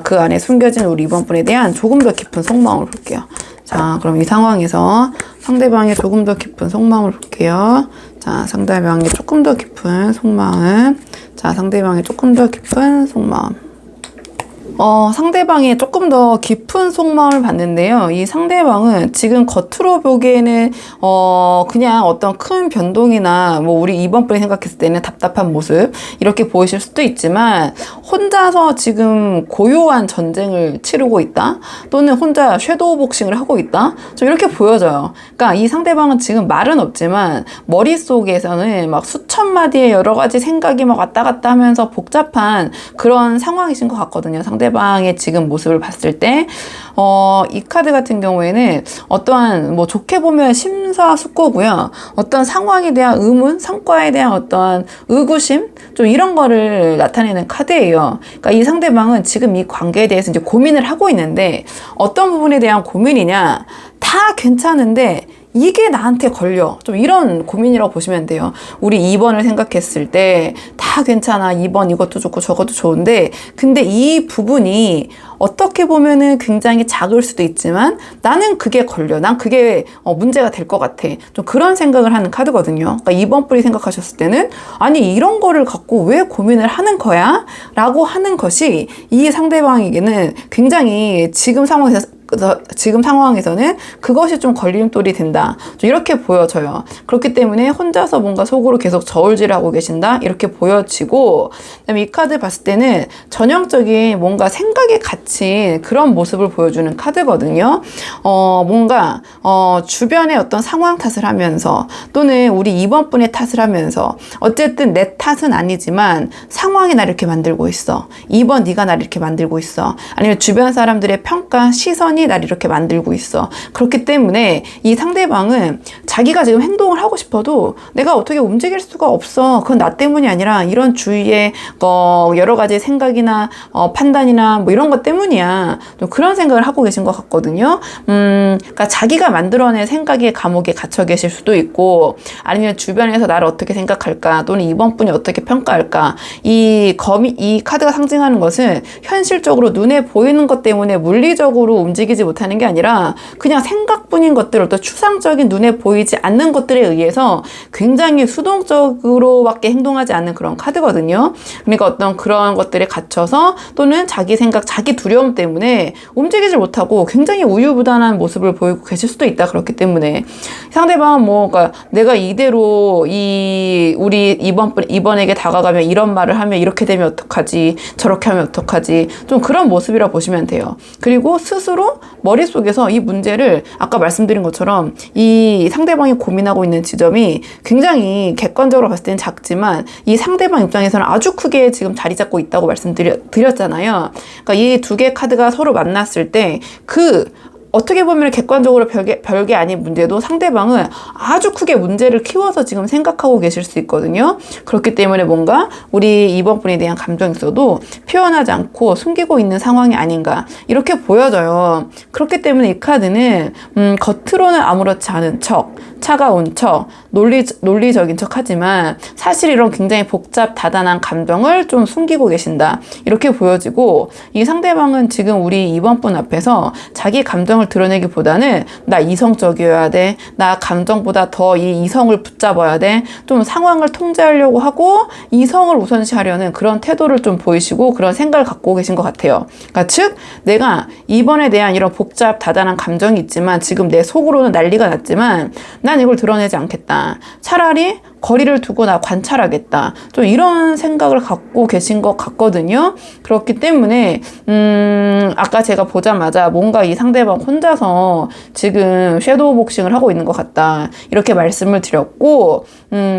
그 안에 숨겨진 우리 이번 분에 대한 조금 더 깊은 속마음을 볼게요. 자, 그럼 이 상황에서 상대방의 조금 더 깊은 속마음을 볼게요. 자, 상대방의 조금 더 깊은 속마음. 자, 상대방의 조금 더 깊은 속마음. 상대방의 조금 더 깊은 속마음을 봤는데요. 이 상대방은 지금 겉으로 보기에는 그냥 어떤 큰 변동이나 뭐 우리 이번 분이 생각했을 때는 답답한 모습 이렇게 보이실 수도 있지만, 혼자서 지금 고요한 전쟁을 치르고 있다, 또는 혼자 섀도우 복싱을 하고 있다, 좀 이렇게 보여져요. 그러니까 이 상대방은 지금 말은 없지만 머릿속에서는 막 수천 마디의 여러 가지 생각이 막 왔다 갔다 하면서 복잡한 그런 상황이신 것 같거든요. 상대방의 지금 모습을 봤을 때 이 카드 같은 경우에는 어떠한 뭐 좋게 보면 심사숙고고요. 어떤 상황에 대한 의문, 성과에 대한 어떠한 의구심, 좀 이런 거를 나타내는 카드예요. 그러니까 이 상대방은 지금 이 관계에 대해서 이제 고민을 하고 있는데, 어떤 부분에 대한 고민이냐, 다 괜찮은데 이게 나한테 걸려. 좀 이런 고민이라고 보시면 돼요. 우리 2번을 생각했을 때 다 괜찮아. 2번 이것도 좋고 저것도 좋은데, 근데 이 부분이 어떻게 보면은 굉장히 작을 수도 있지만 나는 그게 걸려. 난 그게 문제가 될 것 같아. 좀 그런 생각을 하는 카드거든요. 그러니까 2번 분이 생각하셨을 때는 아니 이런 거를 갖고 왜 고민을 하는 거야? 라고 하는 것이 이 상대방에게는 굉장히 지금 상황에서는 그것이 좀 걸림돌이 된다. 좀 이렇게 보여져요. 그렇기 때문에 혼자서 뭔가 속으로 계속 저울질하고 계신다. 이렇게 보여지고, 그다음에 이 카드 봤을 때는 전형적인 뭔가 생각에 갇힌 그런 모습을 보여주는 카드거든요. 뭔가 주변의 어떤 상황 탓을 하면서, 또는 우리 이번 분의 탓을 하면서, 어쨌든 내 탓은 아니지만 상황이 나를 이렇게 만들고 있어. 2번 네가 나를 이렇게 만들고 있어. 아니면 주변 사람들의 평가, 시선이 패턴이 날 이렇게 만들고 있어. 그렇기 때문에 이 상대방은 자기가 지금 행동을 하고 싶어도 내가 어떻게 움직일 수가 없어. 그건 나 때문이 아니라 이런 주위의 여러 가지 생각이나 판단이나 뭐 이런 것 때문이야. 좀 그런 생각을 하고 계신 것 같거든요. 그러니까 자기가 만들어낸 생각의 감옥에 갇혀 계실 수도 있고, 아니면 주변에서 나를 어떻게 생각할까, 또는 이번 분이 어떻게 평가할까. 이 카드가 상징하는 것은 현실적으로 눈에 보이는 것 때문에 물리적으로 움직이지 못하는 게 아니라 그냥 생각뿐인 것들, 어떤 추상적인 눈에 보이지 않는 것들에 의해서 굉장히 수동적으로밖에 행동하지 않는 그런 카드거든요. 그러니까 어떤 그런 것들에 갇혀서 또는 자기 생각, 자기 두려움 때문에 움직이지 못하고 굉장히 우유부단한 모습을 보이고 계실 수도 있다. 그렇기 때문에 상대방은 그러니까 내가 이대로 우리 이번에게 다가가면 이런 말을 하면 이렇게 되면 어떡하지, 저렇게 하면 어떡하지, 좀 그런 모습이라 보시면 돼요. 그리고 스스로 머릿속에서 이 문제를 아까 말씀드린 것처럼 이 상대방이 고민하고 있는 지점이 굉장히 객관적으로 봤을 때는 작지만 이 상대방 입장에서는 아주 크게 지금 자리 잡고 있다고 말씀드렸잖아요. 그러니까 이 두 개의 카드가 서로 만났을 때 어떻게 보면 객관적으로 별게 아닌 문제도 상대방은 아주 크게 문제를 키워서 지금 생각하고 계실 수 있거든요. 그렇기 때문에 뭔가 우리 이번 분에 대한 감정이 있어도 표현하지 않고 숨기고 있는 상황이 아닌가 이렇게 보여져요. 그렇기 때문에 이 카드는 겉으로는 아무렇지 않은 척, 차가운 척, 논리적인 척 하지만 사실 이런 굉장히 복잡 다단한 감정을 좀 숨기고 계신다. 이렇게 보여지고 이 상대방은 지금 우리 이번 분 앞에서 자기 감정을 드러내기보다는 나 이성적이어야 돼. 나 감정보다 더 이 이성을 붙잡아야 돼. 좀 상황을 통제하려고 하고 이성을 우선시하려는 그런 태도를 좀 보이시고 그런 생각을 갖고 계신 것 같아요. 그러니까 즉 내가 이번에 대한 이런 복잡 다단한 감정이 있지만 지금 내 속으로는 난리가 났지만 난 이걸 드러내지 않겠다. 차라리 거리를 두고 나 관찰하겠다. 좀 이런 생각을 갖고 계신 것 같거든요. 그렇기 때문에 아까 제가 보자마자 뭔가 이 상대방 혼자서 지금 섀도우 복싱을 하고 있는 것 같다. 이렇게 말씀을 드렸고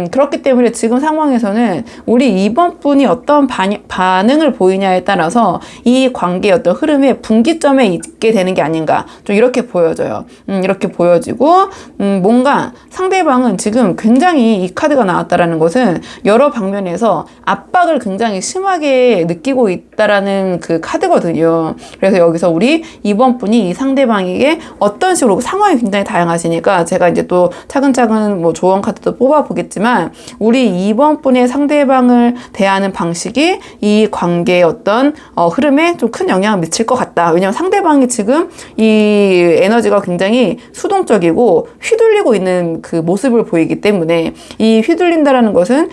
그렇기 때문에 지금 상황에서는 우리 이번 분이 어떤 반응을 보이냐에 따라서 이 관계의 어떤 흐름의 분기점에 있게 되는 게 아닌가. 좀 이렇게 보여져요. 이렇게 보여지고 뭔가 상대방은 지금 굉장히 이 카드가 나왔다라는 것은 여러 방면에서 압박을 굉장히 심하게 느끼고 있다라는 그 카드거든요. 그래서 여기서 우리 이번 분이 이 상대방에게 어떤 식으로 상황이 굉장히 다양하시니까 제가 이제 또 차근차근 뭐 조언 카드도 뽑아보겠지만 우리 이번 분의 상대방을 대하는 방식이 이 관계의 어떤 흐름에 좀 큰 영향을 미칠 것 같다. 왜냐하면 상대방이 지금 이 에너지가 굉장히 수동적이고 휘둘리고 있는 그 모습을 보이기 때문에 이 휘둘린다라는 것은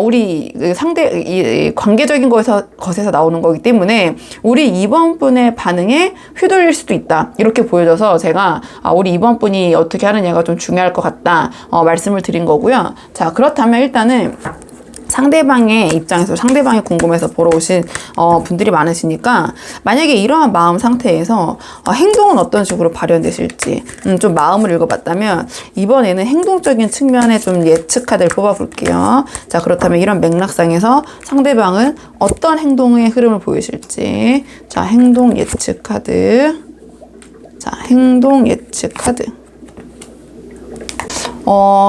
우리 이 관계적인 것에서 나오는 거기 때문에 우리 이번 분의 반응에 휘둘릴 수도 있다. 이렇게 보여져서 제가 우리 이번 분이 어떻게 하느냐가 좀 중요할 것 같다. 말씀을 드린 거고요. 자, 그렇다면 일단은 상대방의 입장에서 상대방이 궁금해서 보러 오신 분들이 많으시니까 만약에 이러한 마음 상태에서 행동은 어떤 식으로 발현되실지 좀 마음을 읽어봤다면 이번에는 행동적인 측면에 좀 예측 카드를 뽑아볼게요. 자, 그렇다면 이런 맥락상에서 상대방은 어떤 행동의 흐름을 보이실지. 자, 행동 예측 카드. 자, 행동 예측 카드.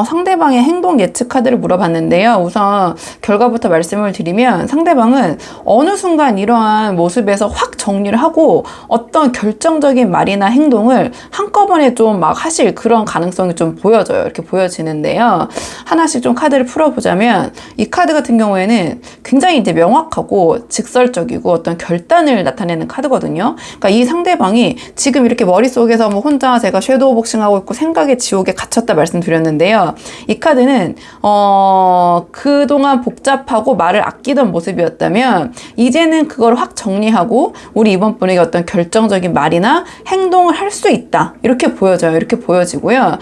상대방의 행동 예측 카드를 물어봤는데요. 우선 결과부터 말씀을 드리면 상대방은 어느 순간 이러한 모습에서 확 정리를 하고 어떤 결정적인 말이나 행동을 한꺼번에 좀 막 하실 그런 가능성이 좀 보여져요. 이렇게 보여지는데요. 하나씩 좀 카드를 풀어보자면 이 카드 같은 경우에는 굉장히 이제 명확하고 직설적이고 어떤 결단을 나타내는 카드거든요. 그러니까 이 상대방이 지금 이렇게 머릿속에서 뭐 혼자 제가 섀도우 복싱하고 있고 생각의 지옥에 갇혔다 말씀드렸는데요. 이 카드는 그동안 복잡하고 말을 아끼던 모습이었다면 이제는 그걸 확 정리하고 우리 이번 분에게 어떤 결정적인 말이나 행동을 할 수 있다. 이렇게 보여져요. 이렇게 보여지고요.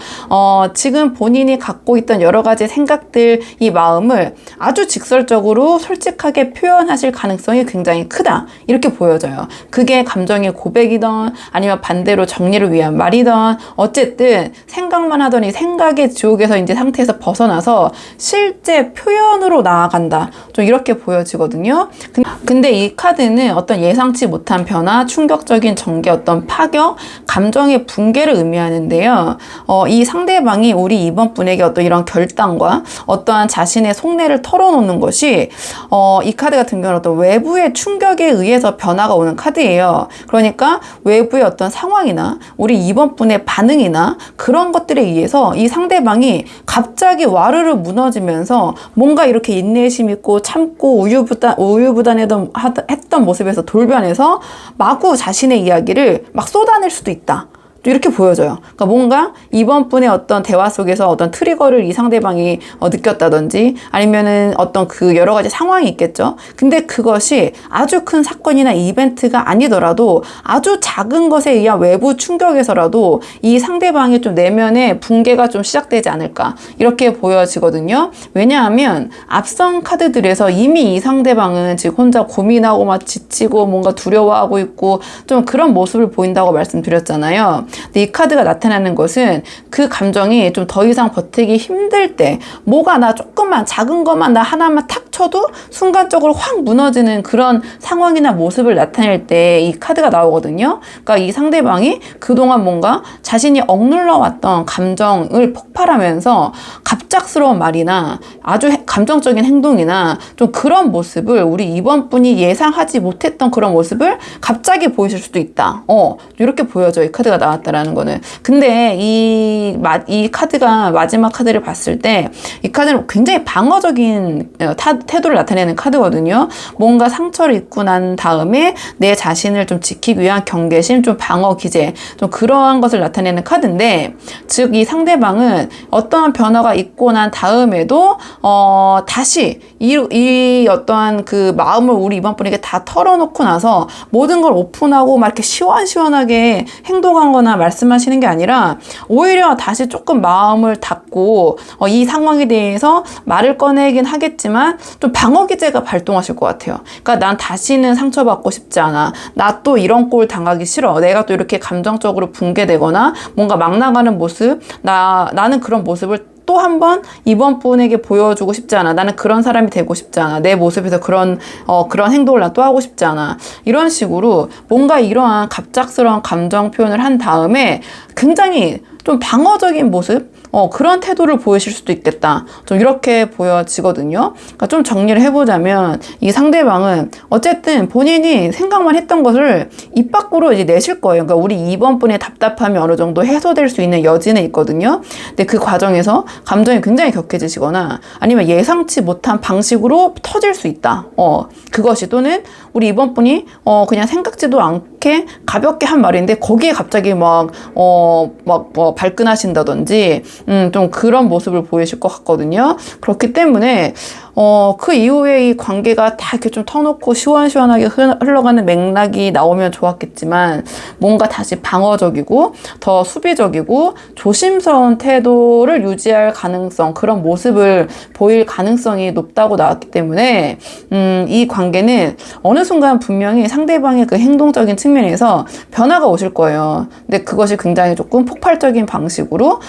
지금 본인이 갖고 있던 여러 가지 생각들, 이 마음을 아주 직설적으로 솔직하게 표현하실 가능성이 굉장히 크다. 이렇게 보여져요. 그게 감정의 고백이든 아니면 반대로 정리를 위한 말이든 어쨌든 생각만 하더니 생각의 상대의 지옥에서 이제 상태에서 벗어나서 실제 표현으로 나아간다. 좀 이렇게 보여지거든요. 근데 이 카드는 어떤 예상치 못한 변화, 충격적인 전개, 어떤 파격, 감정의 붕괴를 의미하는데요. 이 상대방이 우리 이번 분에게 어떤 이런 결단과 어떠한 자신의 속내를 털어놓는 것이 이 카드 같은 경우는 어떤 외부의 충격에 의해서 변화가 오는 카드예요. 그러니까 외부의 어떤 상황이나 우리 이번 분의 반응이나 그런 것들에 의해서 이 상대방이 갑자기 와르르 무너지면서 뭔가 이렇게 인내심 있고 참고 우유부단했던 모습에서 돌변해서 마구 자신의 이야기를 막 쏟아낼 수도 있다. 이렇게 보여져요. 그러니까 뭔가 이번 분의 어떤 대화 속에서 어떤 트리거를 이 상대방이 느꼈다든지 아니면은 어떤 그 여러 가지 상황이 있겠죠. 근데 그것이 아주 큰 사건이나 이벤트가 아니더라도 아주 작은 것에 의한 외부 충격에서라도 이 상대방의 좀 내면의 붕괴가 좀 시작되지 않을까 이렇게 보여지거든요. 왜냐하면 앞선 카드들에서 이미 이 상대방은 지금 혼자 고민하고 막 지치고 뭔가 두려워하고 있고 좀 그런 모습을 보인다고 말씀드렸잖아요. 근데 이 카드가 나타나는 것은 그 감정이 좀 더 이상 버티기 힘들 때 뭐가 나 조금만 작은 것만 나 하나만 탁 쳐도 순간적으로 확 무너지는 그런 상황이나 모습을 나타낼 때 이 카드가 나오거든요. 그러니까 이 상대방이 그동안 뭔가 자신이 억눌러 왔던 감정을 폭발하면서 갑작스러운 말이나 아주 감정적인 행동이나 좀 그런 모습을 우리 이번 분이 예상하지 못했던 그런 모습을 갑자기 보이실 수도 있다. 이렇게 보여져 이 카드가 나왔다라는 거는. 근데 이 카드가 마지막 카드를 봤을 때 이 카드는 굉장히 방어적인 태도를 나타내는 카드거든요. 뭔가 상처를 입고 난 다음에 내 자신을 좀 지키기 위한 경계심, 좀 방어 기제, 좀 그러한 것을 나타내는 카드인데, 즉 이 상대방은 어떠한 변화가 있고 난 다음에도 다시 이 어떠한 그 마음을 우리 이번 분에게 다 털어놓고 나서 모든 걸 오픈하고 막 이렇게 시원시원하게 행동하거나 말씀하시는 게 아니라 오히려 다시 조금 마음을 닫고 이 상황에 대해서 말을 꺼내긴 하겠지만 좀 방어 기제가 발동하실 것 같아요. 그러니까 난 다시는 상처받고 싶지 않아. 나 또 이런 꼴 당하기 싫어. 내가 또 이렇게 감정적으로 붕괴되거나 뭔가 막 나가는 모습, 나는 그런 모습을 또 한 번 이번 분에게 보여주고 싶지 않아. 나는 그런 사람이 되고 싶지 않아. 내 모습에서 그런 행동을 난 또 하고 싶지 않아. 이런 식으로 뭔가 이러한 갑작스러운 감정 표현을 한 다음에 굉장히 좀 방어적인 모습, 그런 태도를 보이실 수도 있겠다. 좀 이렇게 보여지거든요. 그러니까 좀 정리를 해보자면 이 상대방은 어쨌든 본인이 생각만 했던 것을 입 밖으로 이제 내실 거예요. 그러니까 우리 이번 분의 답답함이 어느 정도 해소될 수 있는 여지는 있거든요. 근데 그 과정에서 감정이 굉장히 격해지시거나 아니면 예상치 못한 방식으로 터질 수 있다. 그것이 또는 우리 이번 분이 그냥 생각지도 않게 가볍게 한 말인데 거기에 갑자기 막 발끈하신다든지 좀 그런 모습을 보이실 것 같거든요. 그렇기 때문에 그 이후에 이 관계가 다 이렇게 좀 터놓고 시원시원하게 흘러가는 맥락이 나오면 좋았겠지만 뭔가 다시 방어적이고 더 수비적이고 조심스러운 태도를 유지할 가능성, 그런 모습을 보일 가능성이 높다고 나왔기 때문에 이 관계는 어느 순간 분명히 상대방의 그 행동적인 측면에서 변화가 오실 거예요. 근데 그것이 굉장히 조금 폭발적인 방식으로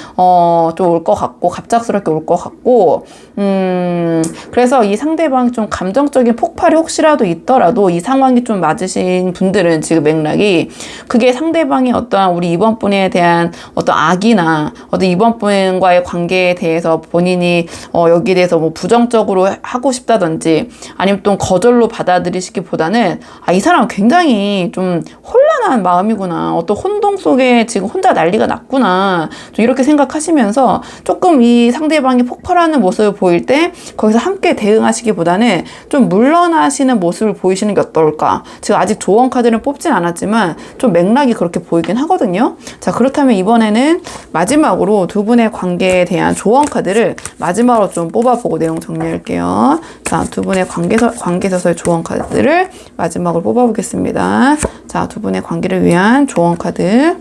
좀 올 것 같고 갑작스럽게 올 것 같고 그래서 이 상대방이 좀 감정적인 폭발이 혹시라도 있더라도 이 상황이 좀 맞으신 분들은 지금 맥락이 그게 상대방이 어떠한 우리 이번 분에 대한 어떤 악이나 어떤 이번 분과의 관계에 대해서 본인이 여기에 대해서 뭐 부정적으로 하고 싶다든지 아니면 또 거절로 받아들이시기보다는 이 사람 굉장히 좀 혼란한 마음이구나. 어떤 혼동 속에 지금 혼자 난리가 났구나. 좀 이렇게 생각하시면서 조금 이 상대방이 폭발하는 모습을 보일 때 거기서 함께 대응하시기보다는 좀 물러나시는 모습을 보이시는 게 어떨까. 제가 아직 조언 카드를 뽑진 않았지만 좀 맥락이 그렇게 보이긴 하거든요. 자, 그렇다면 이번에는 마지막으로 두 분의 관계에 대한 조언 카드를 마지막으로 좀 뽑아보고 내용 정리할게요. 자, 두 분의 관계서서의 조언 카드를 마지막으로 뽑아보겠습니다. 자, 두 분의 관계를 위한 조언 카드.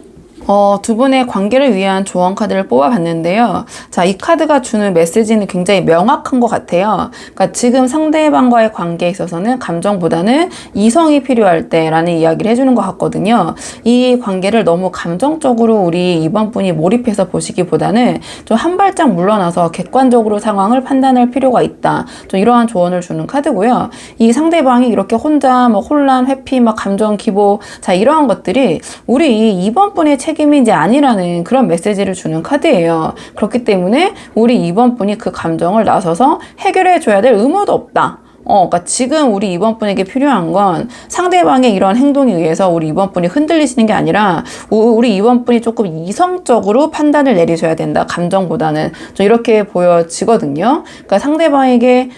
두 분의 관계를 위한 조언 카드를 뽑아봤는데요. 자, 이 카드가 주는 메시지는 굉장히 명확한 것 같아요. 그러니까 지금 상대방과의 관계에 있어서는 감정보다는 이성이 필요할 때라는 이야기를 해주는 것 같거든요. 이 관계를 너무 감정적으로 우리 이번 분이 몰입해서 보시기보다는 좀 한 발짝 물러나서 객관적으로 상황을 판단할 필요가 있다. 좀 이러한 조언을 주는 카드고요. 이 상대방이 이렇게 혼자 뭐 혼란, 회피, 막 감정 기복, 자, 이러한 것들이 우리 이 이번 분의 책임이 이제 아니라는 그런 메시지를 주는 카드예요. 그렇기 때문에 우리 이번 분이 그 감정을 나서서 해결해 줘야 될 의무도 없다. 그러니까 지금 우리 이번 분에게 필요한 건 상대방의 이런 행동에 의해서 우리 이번 분이 흔들리시는 게 아니라 우리 이번 분이 조금 이성적으로 판단을 내리셔야 된다. 감정보다는 좀 이렇게 보여지거든요. 그러니까 상대방에게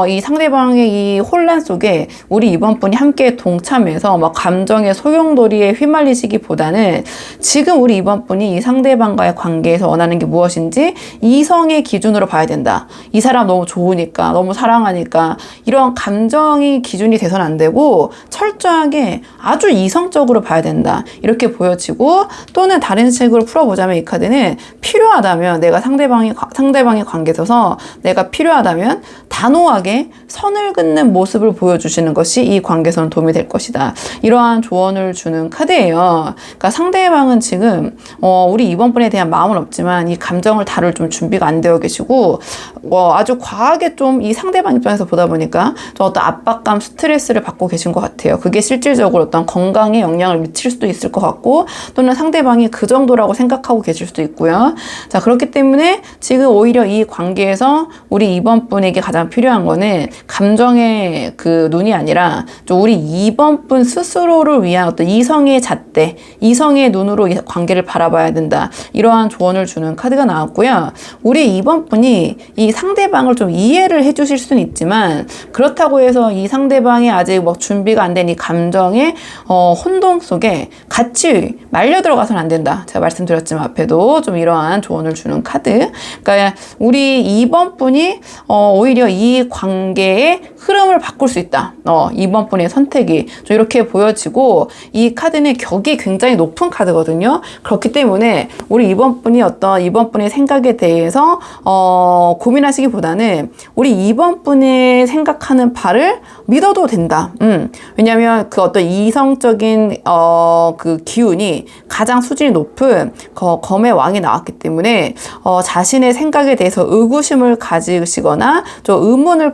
이 상대방의 이 혼란 속에 우리 이번 분이 함께 동참해서 막 감정의 소용돌이에 휘말리시기보다는 지금 우리 이번 분이 이 상대방과의 관계에서 원하는 게 무엇인지 이성의 기준으로 봐야 된다. 이 사람 너무 좋으니까, 너무 사랑하니까 이런 감정이 기준이 돼서는 안 되고 철저하게 아주 이성적으로 봐야 된다. 이렇게 보여지고, 또는 다른 식으로 풀어보자면 이 카드는 필요하다면 내가 상대방의 관계에 있어서 내가 필요하다면 단호하게 선을 긋는 모습을 보여주시는 것이 이 관계에서는 도움이 될 것이다. 이러한 조언을 주는 카드예요. 그러니까 상대방은 지금 우리 이번 분에 대한 마음은 없지만 이 감정을 다룰 좀 준비가 안 되어 계시고 아주 과하게 좀 이 상대방 입장에서 보다 보니까 좀 어떤 압박감, 스트레스를 받고 계신 것 같아요. 그게 실질적으로 어떤 건강에 영향을 미칠 수도 있을 것 같고, 또는 상대방이 그 정도라고 생각하고 계실 수도 있고요. 자, 그렇기 때문에 지금 오히려 이 관계에서 우리 이번 분에게 가장 필요한 거는 감정의 그 눈이 아니라 좀 우리 이번 분 스스로를 위한 어떤 이성의 잣대, 이성의 눈으로 이 관계를 바라봐야 된다. 이러한 조언을 주는 카드가 나왔고요. 우리 이번 분이 이 상대방을 좀 이해를 해주실 수는 있지만, 그렇다고 해서 이 상대방이 아직 뭐 준비가 안 된 이 감정의 혼동 속에 같이 말려 들어가서는 안 된다. 제가 말씀드렸지만 앞에도 좀 이러한 조언을 주는 카드. 그러니까 우리 이번 분이 오히려 이 관계의 흐름을 바꿀 수 있다. 이번 분의 선택이 좀 이렇게 보여지고, 이 카드는 격이 굉장히 높은 카드거든요. 그렇기 때문에 우리 이번 분의 생각에 대해서 고민하시기보다는 우리 이번 분의 생각하는 바를 믿어도 된다. 왜냐하면 그 어떤 이성적인 그 기운이 가장 수준이 높은 검의 왕이 나왔기 때문에 자신의 생각에 대해서 의구심을 가지시거나 좀 의문을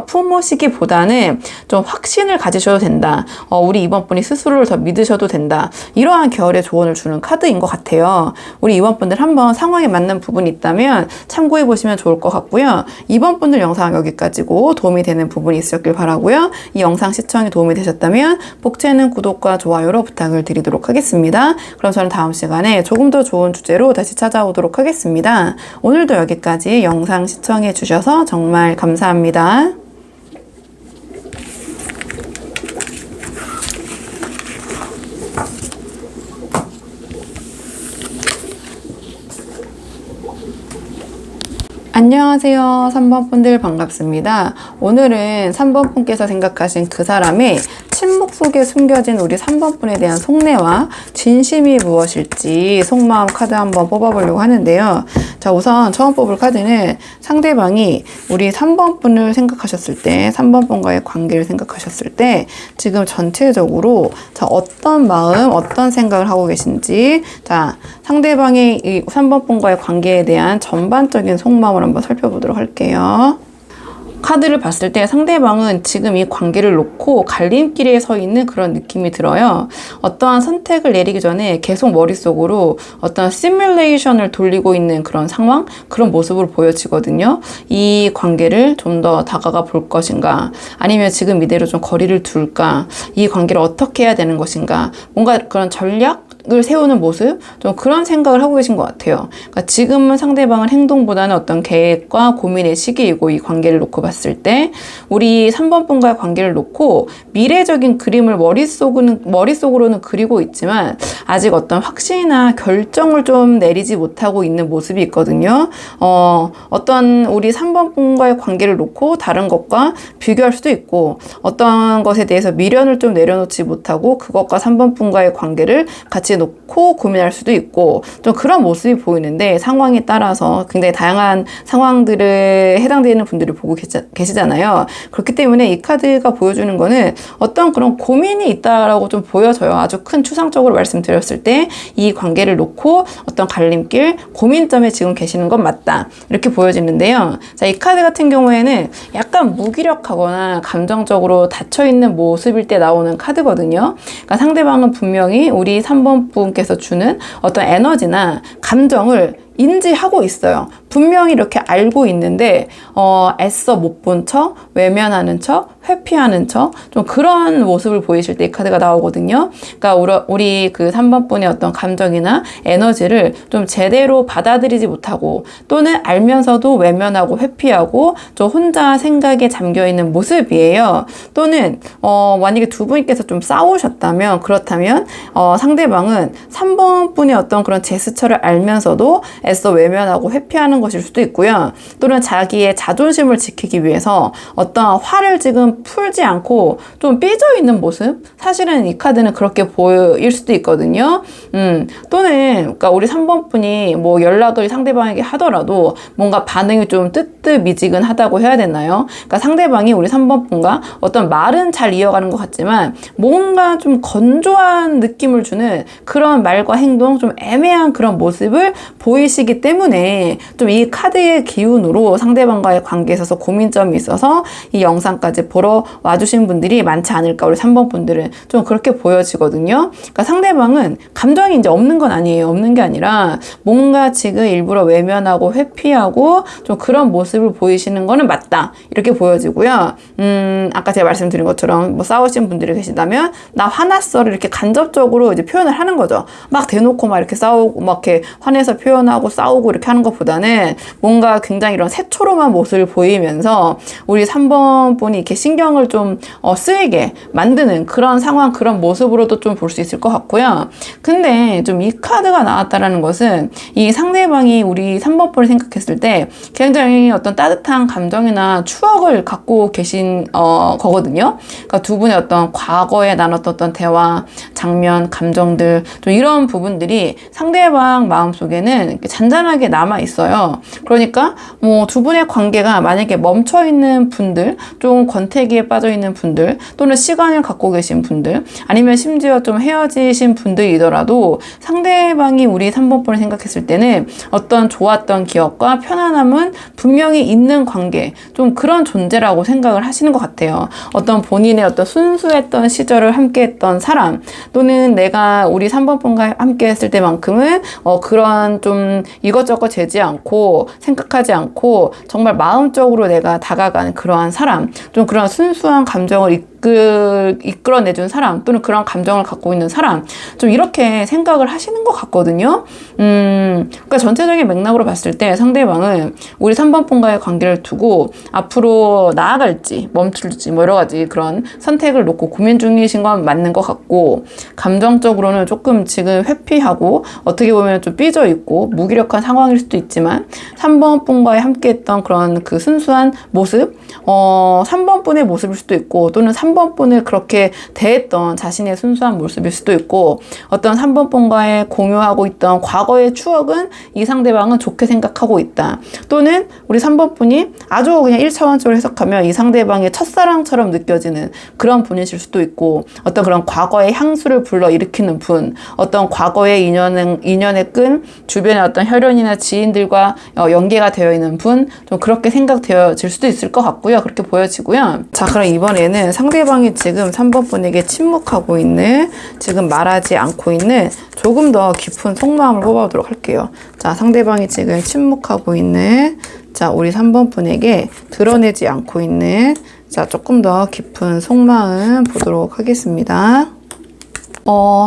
품으시기보다는 좀 확신을 가지셔도 된다. 우리 이번 분이 스스로를 더 믿으셔도 된다. 이러한 계열의 조언을 주는 카드인 것 같아요. 우리 이번 분들 한번 상황에 맞는 부분이 있다면 참고해 보시면 좋을 것 같고요. 이번 분들 영상 여기까지고 도움이 되는 부분이 있으셨길 바라고요. 이 영상 시청이 도움이 되셨다면 복채는 구독과 좋아요로 부탁을 드리도록 하겠습니다. 그럼 저는 다음 시간에 조금 더 좋은 주제로 다시 찾아오도록 하겠습니다. 오늘도 여기까지 영상 시청해 주셔서 정말 감사합니다. 안녕하세요. 3번 분들 반갑습니다. 오늘은 3번 분께서 생각하신 그 사람의 침묵 속에 숨겨진 우리 3번 분에 대한 속내와 진심이 무엇일지 속마음 카드 한번 뽑아보려고 하는데요. 자, 우선 처음 뽑을 카드는 상대방이 우리 3번 분을 생각하셨을 때, 3번 분과의 관계를 생각하셨을 때 지금 전체적으로 자, 어떤 마음, 어떤 생각을 하고 계신지, 자, 상대방의 이 3번 분과의 관계에 대한 전반적인 속마음을 한번 살펴보도록 할게요. 카드를 봤을 때 상대방은 지금 이 관계를 놓고 갈림길에 서 있는 그런 느낌이 들어요. 어떠한 선택을 내리기 전에 계속 머릿속으로 어떤 시뮬레이션을 돌리고 있는 그런 상황, 그런 모습으로 보여지거든요. 이 관계를 좀 더 다가가 볼 것인가, 아니면 지금 이대로 좀 거리를 둘까, 이 관계를 어떻게 해야 되는 것인가, 뭔가 그런 전략을 세우는 모습, 좀 그런 생각을 하고 계신 것 같아요. 그러니까 지금은 상대방은 행동보다는 어떤 계획과 고민의 시기이고, 이 관계를 놓고 봤을 때 우리 3번 분과의 관계를 놓고 미래적인 그림을 머릿속으로는 그리고 있지만 아직 어떤 확신이나 결정을 좀 내리지 못하고 있는 모습이 있거든요. 어떤 우리 3번 분과의 관계를 놓고 다른 것과 비교할 수도 있고, 어떤 것에 대해서 미련을 좀 내려놓지 못하고 그것과 3번 분과의 관계를 같이 같이 놓고 고민할 수도 있고 좀 그런 모습이 보이는데 상황에 따라서 굉장히 다양한 상황들에 해당되는 분들이 보고 계시잖아요. 그렇기 때문에 이 카드가 보여주는 거는 어떤 그런 고민이 있다라고 좀 보여져요. 아주 큰 추상적으로 말씀드렸을 때 이 관계를 놓고 어떤 갈림길, 고민점에 지금 계시는 건 맞다. 이렇게 보여지는데요. 자, 이 카드 같은 경우에는 약간 무기력하거나 감정적으로 닫혀있는 모습일 때 나오는 카드거든요. 그러니까 상대방은 분명히 우리 3번 분께서 주는 어떤 에너지나 감정을 인지하고 있어요. 분명히 이렇게 알고 있는데 애써 못 본 척, 외면하는 척, 회피하는 척, 좀 그런 모습을 보이실 때 이 카드가 나오거든요. 그러니까 우리 그 3번 분의 어떤 감정이나 에너지를 좀 제대로 받아들이지 못하고 또는 알면서도 외면하고 회피하고 좀 혼자 생각에 잠겨 있는 모습이에요. 또는 만약에 두 분께서 좀 싸우셨다면 그렇다면 상대방은 3번 분의 어떤 그런 제스처를 알면서도 애써 외면하고 회피하는 것일 수도 있고요. 또는 자기의 자존심을 지키기 위해서 어떤 화를 지금 풀지 않고 좀 삐져 있는 모습? 사실은 이 카드는 그렇게 보일 수도 있거든요. 또는 그러니까 우리 3번 분이 뭐 연락을 상대방에게 하더라도 뭔가 반응이 좀 뜨뜻미지근하다고 해야 되나요? 그러니까 상대방이 우리 3번 분과 어떤 말은 잘 이어가는 것 같지만 뭔가 좀 건조한 느낌을 주는 그런 말과 행동, 좀 애매한 그런 모습을 보이시기 때문에 좀 이 카드의 기운으로 상대방과의 관계에 있어서 고민점이 있어서 이 영상까지 보러 와주신 분들이 많지 않을까. 우리 3번 분들은 좀 그렇게 보여지거든요. 그러니까 상대방은 감정이 이제 없는 건 아니에요. 없는 게 아니라 뭔가 지금 일부러 외면하고 회피하고 좀 그런 모습을 보이시는 거는 맞다. 이렇게 보여지고요. 아까 제가 말씀드린 것처럼 뭐 싸우신 분들이 계시다면 나 화났어를 이렇게 간접적으로 이제 표현을 하는 거죠. 막 대놓고 막 이렇게 싸우고 막 이렇게 화내서 표현하고 싸우고 이렇게 하는 것보다는 뭔가 굉장히 이런 새초롬한 모습을 보이면서 우리 3번 분이 이렇게 신경을 좀 쓰이게 만드는 그런 상황, 그런 모습으로도 좀 볼 수 있을 것 같고요. 근데 좀 이 카드가 나왔다라는 것은 이 상대방이 우리 3번 분을 생각했을 때 굉장히 어떤 따뜻한 감정이나 추억을 갖고 계신 거거든요. 그러니까 두 분의 어떤 과거에 나눴던 어떤 대화, 장면, 감정들 좀 이런 부분들이 상대방 마음속에는 이렇게 잔잔하게 남아 있어요. 그러니까 뭐 두 분의 관계가 만약에 멈춰 있는 분들, 좀 권태기에 빠져 있는 분들, 또는 시간을 갖고 계신 분들, 아니면 심지어 좀 헤어지신 분들이더라도 상대방이 우리 3번 분을 생각했을 때는 어떤 좋았던 기억과 편안함은 분명히 있는 관계, 좀 그런 존재라고 생각을 하시는 것 같아요. 어떤 본인의 어떤 순수했던 시절을 함께했던 사람, 또는 내가 우리 3번 분과 함께했을 때만큼은 그런 좀 이것저것 재지 않고 생각하지 않고 정말 마음적으로 내가 다가가는 그러한 사람, 좀 그런 순수한 감정을 이끌어내준 사람, 또는 그런 감정을 갖고 있는 사람, 좀 이렇게 생각을 하시는 것 같거든요. 그러니까 전체적인 맥락으로 봤을 때 상대방은 우리 3번 분과의 관계를 두고 앞으로 나아갈지 멈출지 뭐 여러 가지 그런 선택을 놓고 고민 중이신 건 맞는 것 같고, 감정적으로는 조금 지금 회피하고 어떻게 보면 좀 삐져 있고 무기력한 상황일 수도 있지만 3번 분과의 함께했던 그런 그 순수한 모습, 3번 분의 모습일 수도 있고, 또는 3번 분을 그렇게 대했던 자신의 순수한 모습일 수도 있고, 어떤 3번 분과의 공유하고 있던 과거의 추억은 이 상대방은 좋게 생각하고 있다. 또는 우리 3번 분이 아주 그냥 1차원적으로 해석하면 이 상대방의 첫사랑처럼 느껴지는 그런 분이실 수도 있고, 어떤 그런 과거의 향수를 불러일으키는 분, 어떤 과거의 인연의 끈, 주변의 어떤 혈연이나 지인들과 연계가 되어 있는 분, 좀 그렇게 생각되어질 수도 있을 것 같고요. 그렇게 보여지고요. 자, 그럼 이번에는 상대방이 지금 3번 분에게 침묵하고 있는, 지금 말하지 않고 있는 조금 더 깊은 속마음을 뽑아보도록 할게요. 자, 상대방이 지금 침묵하고 있는, 자, 우리 3번 분에게 드러내지 않고 있는, 자, 조금 더 깊은 속마음 보도록 하겠습니다.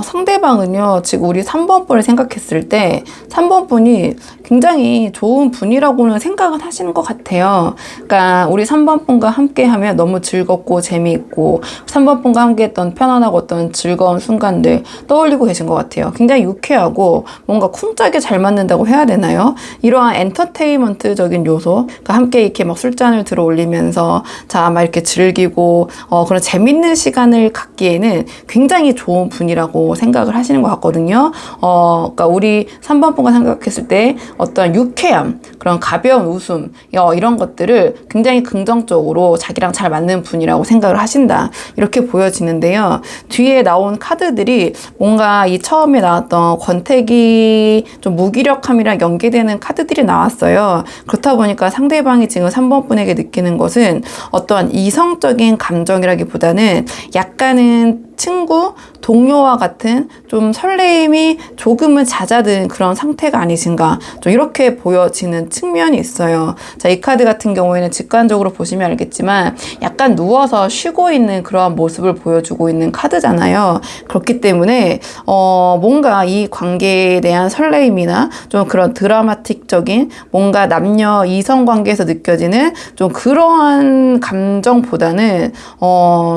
상대방은요, 지금 우리 3번 분을 생각했을 때 3번 분이 굉장히 좋은 분이라고는 생각은 하시는 것 같아요. 그러니까 우리 3번 분과 함께 하면 너무 즐겁고 재미있고 3번 분과 함께 했던 편안하고 어떤 즐거운 순간들 떠올리고 계신 것 같아요. 굉장히 유쾌하고 뭔가 쿵짝이 잘 맞는다고 해야 되나요? 이러한 엔터테인먼트적인 요소, 그러니까 함께 이렇게 막 술잔을 들어 올리면서 자, 막 이렇게 즐기고 그런 재밌는 시간을 갖기에는 굉장히 좋은 분 분이라고 생각을 하시는 것 같거든요. 그러니까 우리 3번 분과 생각했을 때 어떤 유쾌함, 그런 가벼운 웃음, 이런 것들을 굉장히 긍정적으로 자기랑 잘 맞는 분이라고 생각을 하신다. 이렇게 보여지는데요. 뒤에 나온 카드들이 뭔가 이 처음에 나왔던 권태기, 좀 무기력함이랑 연계되는 카드들이 나왔어요. 그렇다 보니까 상대방이 지금 3번 분에게 느끼는 것은 어떠한 이성적인 감정이라기보다는 약간은 친구, 동료와 같은 좀 설레임이 조금은 잦아든 그런 상태가 아니신가, 좀 이렇게 보여지는 측면이 있어요. 자, 이 카드 같은 경우에는 직관적으로 보시면 알겠지만 약간 누워서 쉬고 있는 그런 모습을 보여주고 있는 카드잖아요. 그렇기 때문에 뭔가 이 관계에 대한 설레임이나 좀 그런 드라마틱적인 뭔가 남녀 이성 관계에서 느껴지는 좀 그러한 감정보다는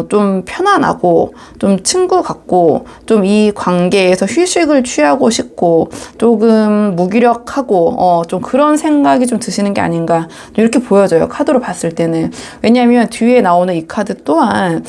좀 편안하고 좀 친구 같고 좀 이 관계에서 휴식을 취하고 싶고 조금 무기력하고 좀 그런 생각이 좀 드시는 게 아닌가, 이렇게 보여져요. 카드로 봤을 때는. 왜냐하면 뒤에 나오는 이 카드 또한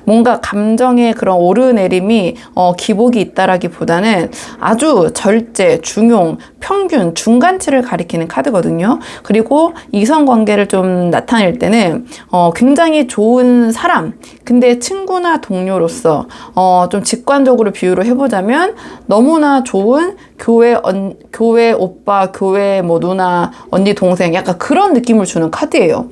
뭔가 감정의 그런 오르내림이 기복이 있다라기보다는 아주 절제, 중용, 평균, 중간치를 가리키는 카드거든요. 그리고 이성관계를 좀 나타낼 때는 굉장히 좋은 사람, 근데 친구나 동료로서 좀 직관적으로 비유를 해보자면 너무나 좋은 교회 오빠, 교회 뭐 누나, 언니, 동생, 약간 그런 느낌을 주는 카드예요.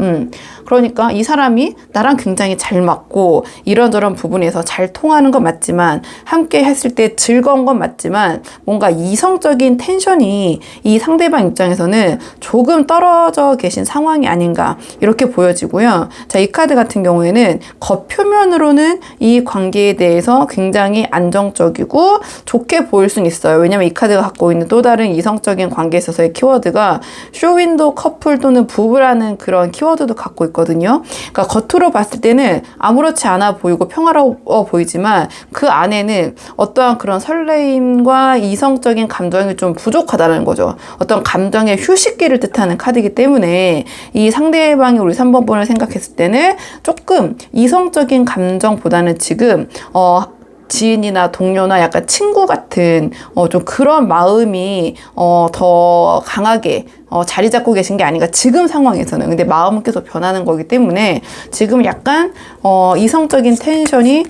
그러니까 이 사람이 나랑 굉장히 잘 맞고 이런저런 부분에서 잘 통하는 건 맞지만, 함께 했을 때 즐거운 건 맞지만 뭔가 이성적인 텐션이 이 상대방 입장에서는 조금 떨어져 계신 상황이 아닌가, 이렇게 보여지고요. 자, 이 카드 같은 경우에는 겉표면으로는 이 관계에 대해서 굉장히 안정적이고 좋게 보일 수는 있어요. 왜냐면 이 카드가 갖고 있는 또 다른 이성적인 관계에 있어서의 키워드가 쇼윈도, 커플 또는 부부라는 그런 키워드도 갖고 있거든요. 그러니까 겉으로 봤을 때는 아무렇지 않아 보이고 평화로워 보이지만 그 안에는 어떠한 그런 설레임과 이성적인 감정이 좀 부족하다는 거죠. 어떤 감정의 휴식기를 뜻하는 카드이기 때문에 이 상대방이 우리 3번 분을 생각했을 때는 조금 이성적인 감정보다는 지금 지인이나 동료나 약간 친구 같은 좀 그런 마음이 더 강하게 자리 잡고 계신 게 아닌가, 지금 상황에서는. 근데 마음은 계속 변하는 거기 때문에 지금 약간 이성적인 텐션이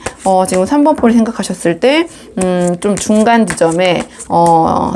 지금 3번 폴을 생각하셨을 때 좀 중간 지점에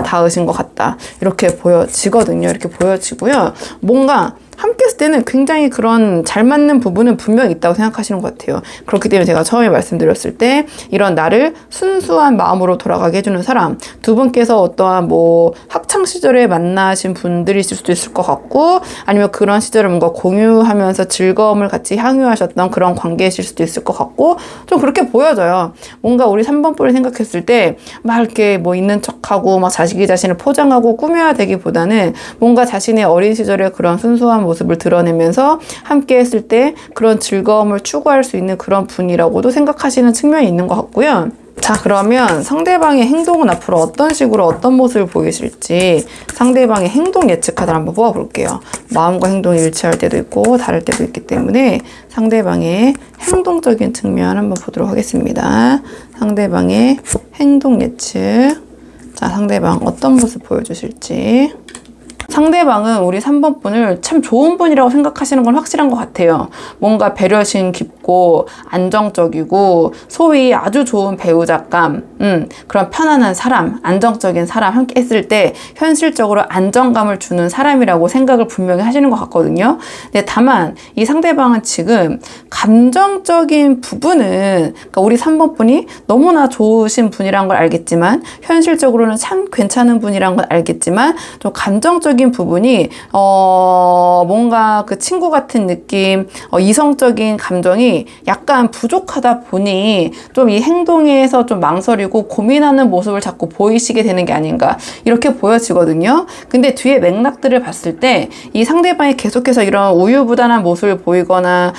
닿으신 것 같다, 이렇게 보여지거든요. 이렇게 보여지고요. 뭔가 함께 했을 때는 굉장히 그런 잘 맞는 부분은 분명히 있다고 생각하시는 것 같아요. 그렇기 때문에 제가 처음에 말씀드렸을 때 이런 나를 순수한 마음으로 돌아가게 해주는 사람, 두 분께서 어떠한 뭐 학창 시절에 만나신 분들이실 수도 있을 것 같고, 아니면 그런 시절을 뭔가 공유하면서 즐거움을 같이 향유하셨던 그런 관계이실 수도 있을 것 같고, 좀 그렇게 보여져요. 뭔가 우리 3번 뿔을 생각했을 때 막 이렇게 뭐 있는 척하고 막 자신을 포장하고 꾸며야 되기보다는 뭔가 자신의 어린 시절의 그런 순수한 모습을 드러내면서 함께 했을 때 그런 즐거움을 추구할 수 있는 그런 분이라고도 생각하시는 측면이 있는 것 같고요. 자, 그러면 상대방의 행동은 앞으로 어떤 식으로 어떤 모습을 보이실지 상대방의 행동 예측 카드를 한번 뽑아볼게요. 마음과 행동이 일치할 때도 있고 다를 때도 있기 때문에 상대방의 행동적인 측면 한번 보도록 하겠습니다. 상대방의 행동 예측. 자, 상대방 어떤 모습 보여주실지. 상대방은 우리 3번 분을 참 좋은 분이라고 생각하시는 건 확실한 것 같아요. 뭔가 배려심 깊고 안정적이고 소위 아주 좋은 배우자감, 그런 편안한 사람, 안정적인 사람, 함께 했을 때 현실적으로 안정감을 주는 사람이라고 생각을 분명히 하시는 것 같거든요. 근데 다만 이 상대방은 지금 감정적인 부분은, 그러니까 우리 3번 분이 너무나 좋으신 분이란 걸 알겠지만, 현실적으로는 참 괜찮은 분이란 걸 알겠지만, 좀 감정적인 부분이 뭔가 그 친구 같은 느낌, 이성적인 감정이 약간 부족하다 보니 좀 이 행동에서 좀 망설이고 고민하는 모습을 자꾸 보이시게 되는 게 아닌가, 이렇게 보여지거든요. 근데 뒤에 맥락들을 봤을 때 이 상대방이 계속해서 이런 우유부단한 모습을 보이거나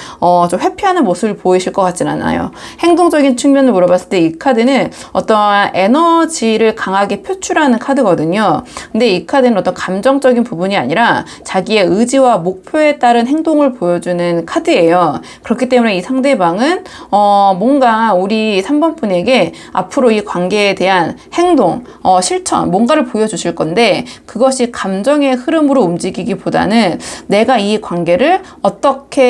좀 회피하는 모습을 보이실 것 같진 않아요. 행동적인 측면을 물어봤을 때 이 카드는 어떤 에너지를 강하게 표출하는 카드거든요. 근데 이 카드는 어떤 감정적인 부분이 아니라 자기의 의지와 목표에 따른 행동을 보여주는 카드예요. 그렇기 때문에 이 상대방은 뭔가 우리 3번 분에게 앞으로 이 관계에 대한 행동, 실천, 뭔가를 보여주실 건데 그것이 감정의 흐름으로 움직이기보다는 내가 이 관계를 어떻게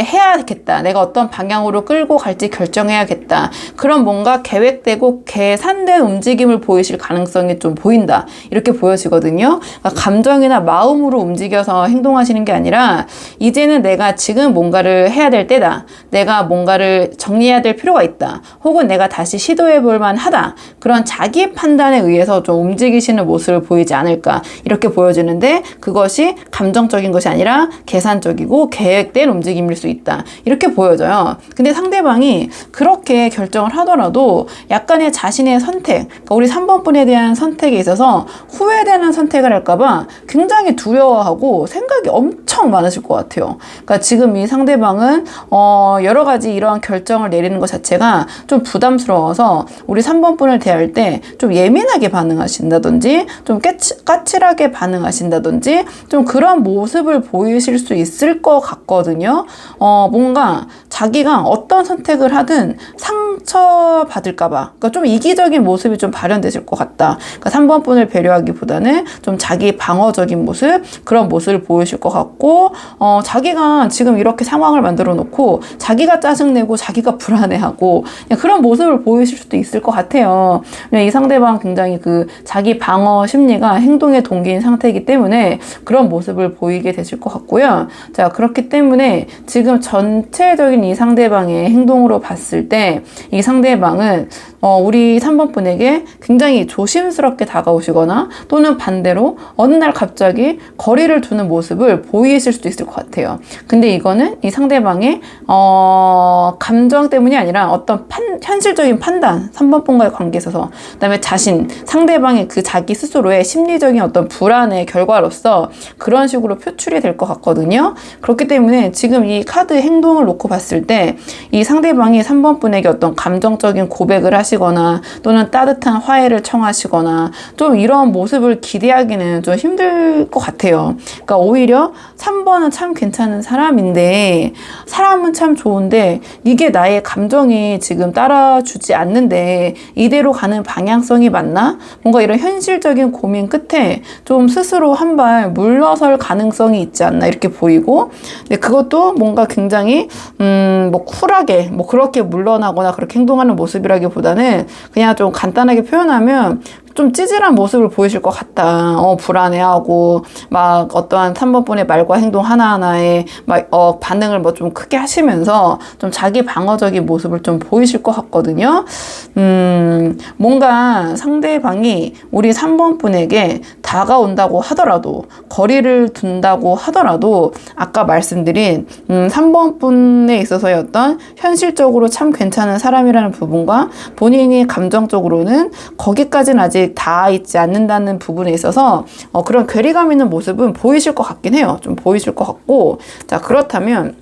해야겠다, 내가 어떤 방향으로 끌고 갈지 결정해야겠다, 그런 뭔가 계획되고 계산된 움직임을 보이실 가능성이 좀 보인다, 이렇게 보여지거든요. 그러니까 감정이나 마음으로 움직여서 행동하시는 게 아니라 이제는 내가 지금 뭔가를 해야 될 때다, 내가 뭔가를 정리해야 될 필요가 있다, 혹은 내가 다시 시도해 볼 만하다, 그런 자기 판단에 의해서 좀 움직이시는 모습을 보이지 않을까, 이렇게 보여지는데 그것이 감정적인 것이 아니라 계산적이고 계획된 움직임일 수 있다, 이렇게 보여져요. 근데 상대방이 그렇게 결정을 하더라도 약간의 자신의 선택, 그러니까 우리 3번 분에 대한 선택에 있어서 후회되는 선택을 할까봐 굉장히 두려워하고 생각이 엄청 많으실 것 같아요. 그러니까 지금 이 상대방은 여러 가지 이러한 결정을 내리는 것 자체가 좀 부담스러워서 우리 3번 분을 대할 때 좀 예민하게 반응하신다든지 좀 까칠하게 반응하신다든지 좀 그런 모습을 보이실 수 있을 것 같거든요. 뭔가 자기가 어떤 선택을 하든 상처받을까봐, 그러니까 좀 이기적인 모습이 좀 발현되실 것 같다. 그러니까 3번 분을 배려하기보다는 좀 자기 방어적인 모습, 그런 모습을 보이실 것 같고, 자기가 지금 이렇게 상황을 만들어 놓고 자기가 짜증내고 자기가 불안해하고 그런 모습을 보이실 수도 있을 것 같아요. 이 상대방 굉장히 그 자기 방어 심리가 행동의 동기인 상태이기 때문에 그런 모습을 보이게 되실 것 같고요. 자, 그렇기 때문에 지금 전체적인 이 상대방의 행동으로 봤을 때 이 상대방은 우리 3번 분에게 굉장히 조심스럽게 다가오시거나 또는 반대로 어느 날 갑자기 거리를 두는 모습을 보이실 수도 있을 것 같아요. 근데 이거는 이 상대방의 감정 때문이 아니라 어떤 현실적인 판단, 3번 분과의 관계에 있어서, 그 다음에 상대방의 그 자기 스스로의 심리적인 어떤 불안의 결과로서 그런 식으로 표출이 될 것 같거든요. 그렇기 때문에 지금 이 카드 행동을 놓고 봤을 때 이 상대방이 3번 분에게 어떤 감정적인 고백을 하시거나 또는 따뜻한 화해를 청하시거나 좀 이런 모습을 기대하기는 좀 힘들 것 같아요. 그러니까 오히려 3번은 참 괜찮은 사람인데, 사람은 참 좋은데 이게 나의 감정이 지금 따라주지 않는데 이대로 가는 방향성이 맞나? 뭔가 이런 현실적인 고민 끝에 좀 스스로 한 발 물러설 가능성이 있지 않나, 이렇게 보이고, 근데 그것도 뭔가 굉장히 뭐 쿨하게 뭐 그렇게 물러나거나 그렇게 행동하는 모습이라기보다는 그냥 좀 간단하게 표현하면 좀 찌질한 모습을 보이실 것 같다. 불안해하고 막 어떠한 3번 분의 말과 행동 하나하나에 막 반응을 뭐 좀 크게 하시면서 좀 자기 방어적인 모습을 좀 보이실 것 같거든요. 뭔가 상대방이 우리 3번 분에게 다가온다고 하더라도, 거리를 둔다고 하더라도 아까 말씀드린 3번 분에 있어서의 어떤 현실적으로 참 괜찮은 사람이라는 부분과 본인이 감정적으로는 거기까지는 아직 닿아 있지 않는다는 부분에 있어서 그런 괴리감 있는 모습은 보이실 것 같긴 해요. 좀 보이실 것 같고, 자, 그렇다면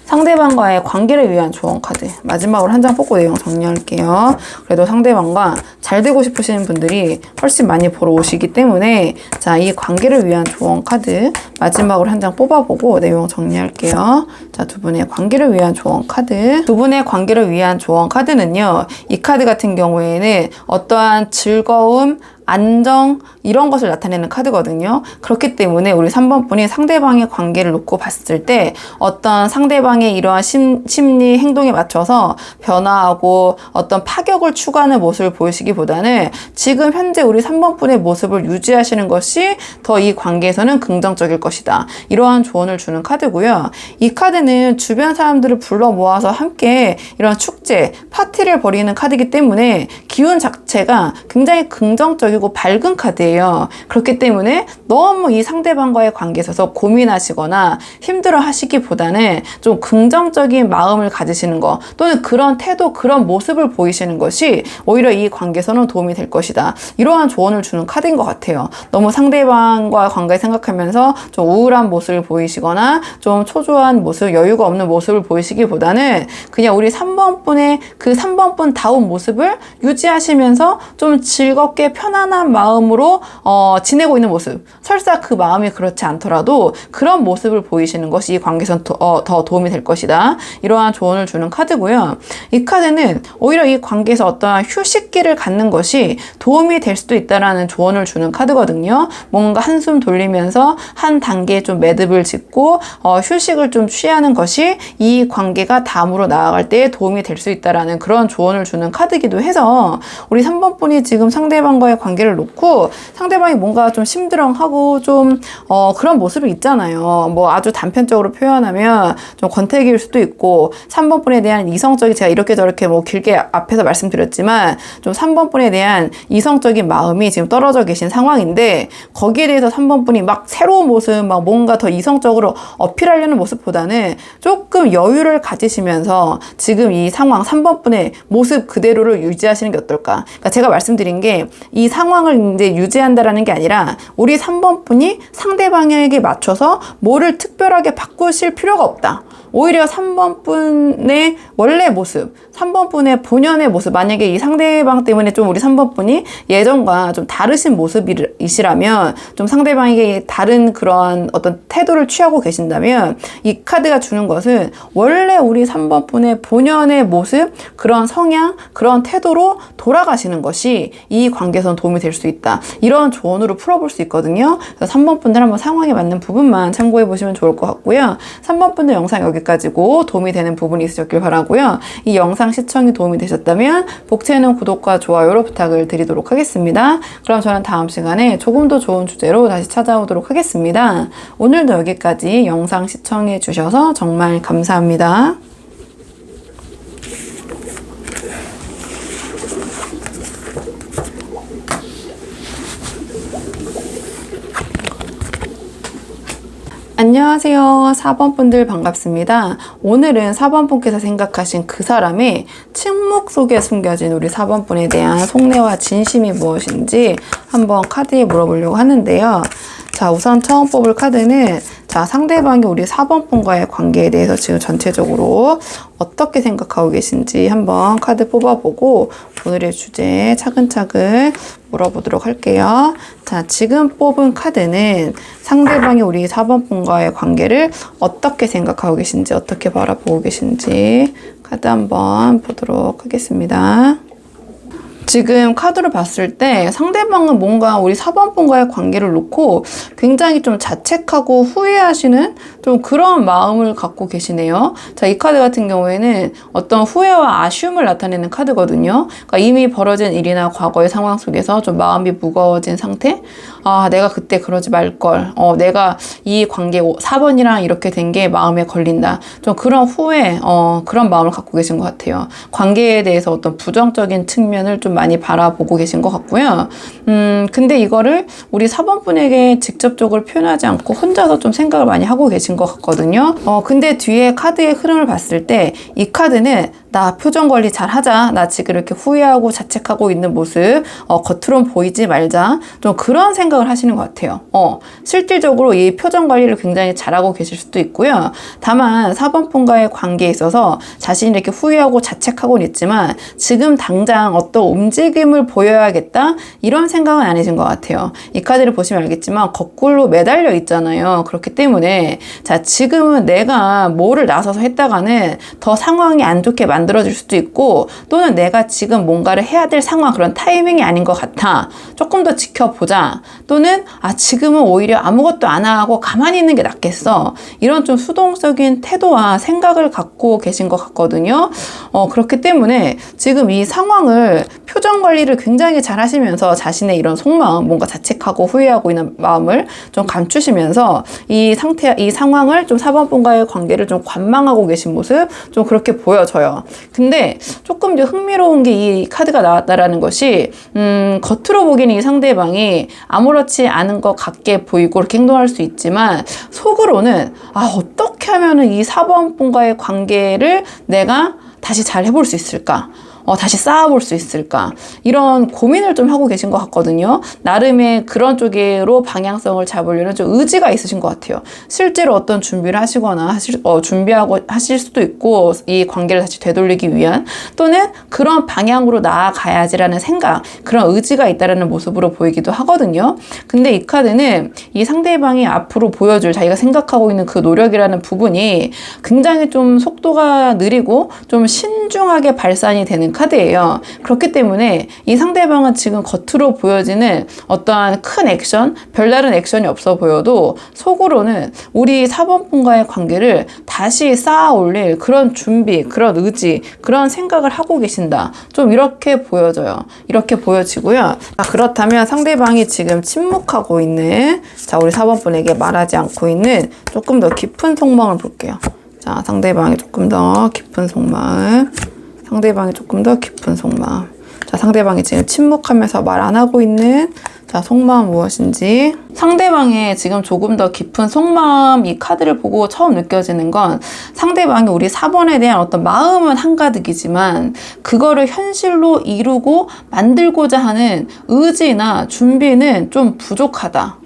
상대방과의 관계를 위한 조언 카드 마지막으로 한 장 뽑고 내용 정리할게요. 그래도 상대방과 잘 되고 싶으시는 분들이 훨씬 많이 보러 오시기 때문에, 자, 이 관계를 위한 조언 카드 마지막으로 한 장 뽑아보고 내용 정리할게요. 자, 두 분의 관계를 위한 조언 카드. 두 분의 관계를 위한 조언 카드는요, 이 카드 같은 경우에는 어떠한 즐거움, 안정, 이런 것을 나타내는 카드거든요. 그렇기 때문에 우리 3번 분이 상대방의 관계를 놓고 봤을 때 어떤 상대방의 이러한 심리 행동에 맞춰서 변화하고 어떤 파격을 추구하는 모습을 보이시기보다는 지금 현재 우리 3번 분의 모습을 유지하시는 것이 더 이 관계에서는 긍정적일 것이다, 이러한 조언을 주는 카드고요. 이 카드는 주변 사람들을 불러 모아서 함께 이런 축제, 파티를 벌이는 카드이기 때문에 기운 자체가 굉장히 긍정적이고 밝은 카드예요. 그렇기 때문에 너무 이 상대방과의 관계에 있어서 고민하시거나 힘들어 하시기보다는 좀 긍정적인 마음을 가지시는 것, 또는 그런 태도, 그런 모습을 보이시는 것이 오히려 이 관계에서는 도움이 될 것이다, 이러한 조언을 주는 카드인 것 같아요. 너무 상대방과 관계 생각하면서 좀 우울한 모습을 보이시거나 좀 초조한 모습, 여유가 없는 모습을 보이시기보다는 그냥 우리 3번 분의 그 3번 분 다운 모습을 유지하시면서 좀 즐겁게 편한 편안한 마음으로 지내고 있는 모습, 설사 그 마음이 그렇지 않더라도 그런 모습을 보이시는 것이 이 관계에선 더 도움이 될 것이다. 이러한 조언을 주는 카드고요. 이 카드는 오히려 이 관계에서 어떠한 휴식기를 갖는 것이 도움이 될 수도 있다라는 조언을 주는 카드거든요. 뭔가 한숨 돌리면서 한 단계에 좀 매듭을 짓고 휴식을 좀 취하는 것이 이 관계가 다음으로 나아갈 때 도움이 될 수 있다라는 그런 조언을 주는 카드이기도 해서 우리 3번 분이 지금 상대방과의 관계를 놓고 상대방이 뭔가 좀 심드렁하고 좀 그런 모습이 있잖아요. 뭐 아주 단편적으로 표현하면 좀 권태기일 수도 있고 3번 분에 대한 이성적인, 제가 이렇게 저렇게 뭐 길게 앞에서 말씀드렸지만 좀 3번 분에 대한 이성적인 마음이 지금 떨어져 계신 상황인데 거기에 대해서 3번 분이 막 새로운 모습, 막 뭔가 더 이성적으로 어필하려는 모습보다는 조금 여유를 가지시면서 지금 이 상황 3번 분의 모습 그대로를 유지하시는 게 어떨까? 그러니까 제가 말씀드린 게 이 상황을 이제 유지한다라는 게 아니라 우리 3번 분이 상대방에게 맞춰서 뭐를 특별하게 바꾸실 필요가 없다. 오히려 3번 분의 원래 모습, 3번 분의 본연의 모습, 만약에 이 상대방 때문에 좀 우리 3번 분이 예전과 좀 다르신 모습이시라면, 좀 상대방에게 다른 그런 어떤 태도를 취하고 계신다면, 이 카드가 주는 것은 원래 우리 3번 분의 본연의 모습, 그런 성향, 그런 태도로 돌아가시는 것이 이 관계에선 도움이 될 수 있다. 이런 조언으로 풀어볼 수 있거든요. 그래서 3번 분들 한번 상황에 맞는 부분만 참고해 보시면 좋을 것 같고요. 3번 분들 영상 여기까지고 도움이 되는 부분이 있으셨길 바라고요. 이 영상 시청이 도움이 되셨다면 복채는 구독과 좋아요로 부탁을 드리도록 하겠습니다. 그럼 저는 다음 시간에 조금 더 좋은 주제로 다시 찾아오도록 하겠습니다. 오늘도 여기까지 영상 시청해 주셔서 정말 감사합니다. 안녕하세요. 4번 분들 반갑습니다. 오늘은 4번 분께서 생각하신 그 사람의 침묵 속에 숨겨진 우리 4번 분에 대한 속내와 진심이 무엇인지 한번 카드에 물어보려고 하는데요. 자, 우선 처음 뽑을 카드는 상대방이 우리 4번 분과의 관계에 대해서 지금 전체적으로 어떻게 생각하고 계신지 한번 카드 뽑아보고 오늘의 주제에 차근차근 물어보도록 할게요. 자, 지금 뽑은 카드는 상대방이 우리 4번 분과의 관계를 어떻게 생각하고 계신지, 어떻게 바라보고 계신지 카드 한번 보도록 하겠습니다. 지금 카드를 봤을 때 상대방은 뭔가 우리 4번 분과의 관계를 놓고 굉장히 좀 자책하고 후회하시는 좀 그런 마음을 갖고 계시네요. 자, 이 카드 같은 경우에는 어떤 후회와 아쉬움을 나타내는 카드거든요. 그러니까 이미 벌어진 일이나 과거의 상황 속에서 좀 마음이 무거워진 상태? 아, 내가 그때 그러지 말걸. 내가 이 관계 4번이랑 이렇게 된 게 마음에 걸린다. 좀 그런 후회, 그런 마음을 갖고 계신 것 같아요. 관계에 대해서 어떤 부정적인 측면을 좀 많이 바라보고 계신 것 같고요. 근데 이거를 우리 4번 분에게 직접적으로 표현하지 않고 혼자서 좀 생각을 많이 하고 계신 것 같거든요. 근데 뒤에 카드의 흐름을 봤을 때 이 카드는 나 표정 관리 잘 하자. 나 지금 이렇게 후회하고 자책하고 있는 모습, 겉으론 보이지 말자. 좀 그런 생각을 하시는 것 같아요. 실질적으로 이 표정 관리를 굉장히 잘하고 계실 수도 있고요. 다만 4번 분과의 관계에 있어서 자신이 이렇게 후회하고 자책하고는 있지만 지금 당장 어떤 움직임을 보여야겠다. 이런 생각은 아니신 것 같아요. 이 카드를 보시면 알겠지만 거꾸로 매달려 있잖아요. 그렇기 때문에 자, 지금은 내가 뭐를 나서서 했다가는 더 상황이 안 좋게 만들어질 수도 있고 또는 내가 지금 뭔가를 해야 될 상황, 그런 타이밍이 아닌 것 같아. 조금 더 지켜보자. 또는 지금은 오히려 아무것도 안 하고 가만히 있는 게 낫겠어. 이런 좀 수동적인 태도와 생각을 갖고 계신 것 같거든요. 그렇기 때문에 지금 이 상황을 표정 관리를 굉장히 잘 하시면서 자신의 이런 속마음, 뭔가 자책하고 후회하고 있는 마음을 좀 감추시면서 이 상황을 좀 4번 분과의 관계를 좀 관망하고 계신 모습, 좀 그렇게 보여져요. 근데 조금 더 흥미로운 게 이 카드가 나왔다라는 것이 겉으로 보기에는 이 상대방이 아무렇지 않은 것 같게 보이고 이렇게 행동할 수 있지만 속으로는 어떻게 하면은 이 4번 분과의 관계를 내가 다시 잘 해볼 수 있을까? 다시 쌓아볼 수 있을까? 이런 고민을 좀 하고 계신 것 같거든요. 나름의 그런 쪽으로 방향성을 잡으려는 좀 의지가 있으신 것 같아요. 실제로 어떤 준비를 하시거나 준비하고 하실 수도 있고, 이 관계를 다시 되돌리기 위한, 또는 그런 방향으로 나아가야지라는 생각, 그런 의지가 있다라는 모습으로 보이기도 하거든요. 근데 이 카드는 이 상대방이 앞으로 보여줄 자기가 생각하고 있는 그 노력이라는 부분이 굉장히 좀 속도가 느리고 좀 신중하게 발산이 되는 카드예요. 그렇기 때문에 이 상대방은 지금 겉으로 보여지는 어떠한 큰 액션, 별다른 액션이 없어 보여도 속으로는 우리 4번 분과의 관계를 다시 쌓아 올릴 그런 준비, 그런 의지, 그런 생각을 하고 계신다. 좀 이렇게 보여져요. 이렇게 보여지고요. 그렇다면 상대방이 지금 침묵하고 있는, 자, 우리 4번 분에게 말하지 않고 있는 조금 더 깊은 속마음을 볼게요. 자, 상대방이 조금 더 깊은 속마음. 상대방이 조금 더 깊은 속마음. 자, 상대방이 지금 침묵하면서 말 안 하고 있는, 자, 속마음 무엇인지. 상대방의 지금 조금 더 깊은 속마음, 이 카드를 보고 처음 느껴지는 건 상대방이 우리 4번에 대한 어떤 마음은 한가득이지만 그거를 현실로 이루고 만들고자 하는 의지나 준비는 좀 부족하다.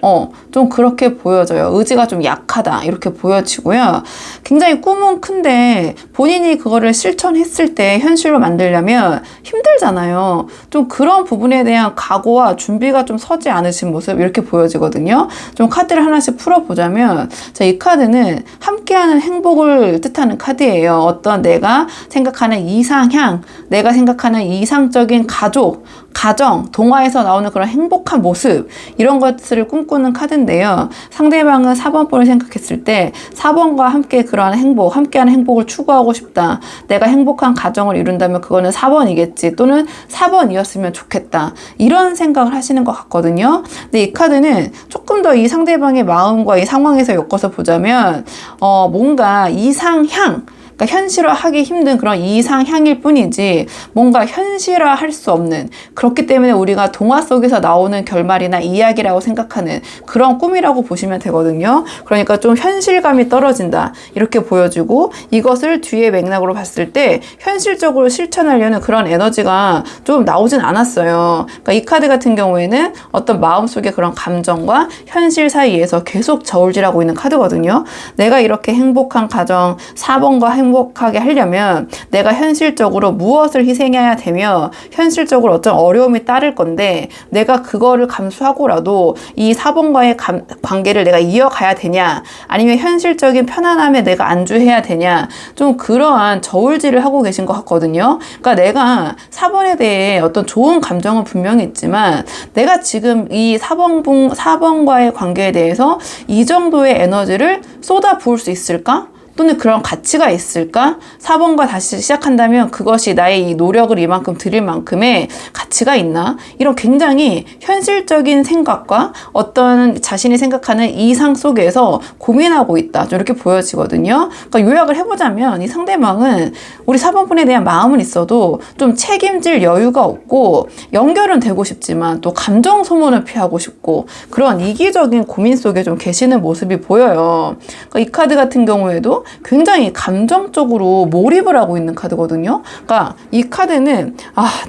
좀 그렇게 보여져요. 의지가 좀 약하다. 이렇게 보여지고요. 굉장히 꿈은 큰데 본인이 그거를 실천했을 때 현실로 만들려면 힘들잖아요. 좀 그런 부분에 대한 각오와 준비가 좀 서지 않으신 모습, 이렇게 보여지거든요. 좀 카드를 하나씩 풀어보자면, 자, 이 카드는 함께하는 행복을 뜻하는 카드예요. 어떤 내가 생각하는 이상향, 내가 생각하는 이상적인 가족, 가정, 동화에서 나오는 그런 행복한 모습, 이런 것들을 꿈꾸는 카드인데요. 상대방은 4번 분을 생각했을 때 4번과 함께 그러한 행복, 함께하는 행복을 추구하고 싶다. 내가 행복한 가정을 이룬다면 그거는 4번이겠지. 또는 4번이었으면 좋겠다. 이런 생각을 하시는 것 같거든요. 근데 이 카드는 조금 더 이 상대방의 마음과 이 상황에서 엮어서 보자면 뭔가 이상향, 그러니까 현실화하기 힘든 그런 이상향일 뿐이지 뭔가 현실화할 수 없는, 그렇기 때문에 우리가 동화 속에서 나오는 결말이나 이야기라고 생각하는 그런 꿈이라고 보시면 되거든요. 그러니까 좀 현실감이 떨어진다, 이렇게 보여지고, 이것을 뒤에 맥락으로 봤을 때 현실적으로 실천하려는 그런 에너지가 좀 나오진 않았어요. 그러니까 이 카드 같은 경우에는 어떤 마음속의 그런 감정과 현실 사이에서 계속 저울질하고 있는 카드거든요. 내가 이렇게 행복한 가정, 4번과 행복하게 하려면 내가 현실적으로 무엇을 희생해야 되며 현실적으로 어떤 어려움이 따를 건데, 내가 그거를 감수하고라도 이 4번과의 관계를 내가 이어가야 되냐, 아니면 현실적인 편안함에 내가 안주해야 되냐, 좀 그러한 저울질을 하고 계신 것 같거든요. 그러니까 내가 4번에 대해 어떤 좋은 감정은 분명히 있지만 내가 지금 이 4번과의 관계에 대해서 이 정도의 에너지를 쏟아 부을 수 있을까? 또는 그런 가치가 있을까? 4번과 다시 시작한다면 그것이 나의 이 노력을 이만큼 들일 만큼의 가치가 있나? 이런 굉장히 현실적인 생각과 어떤 자신이 생각하는 이상 속에서 고민하고 있다, 이렇게 보여지거든요. 그러니까 요약을 해보자면 이 상대방은 우리 4번 분에 대한 마음은 있어도 좀 책임질 여유가 없고, 연결은 되고 싶지만 또 감정 소모는 피하고 싶고, 그런 이기적인 고민 속에 좀 계시는 모습이 보여요. 그러니까 이 카드 같은 경우에도 굉장히 감정적으로 몰입을 하고 있는 카드거든요. 그러니까 이 카드는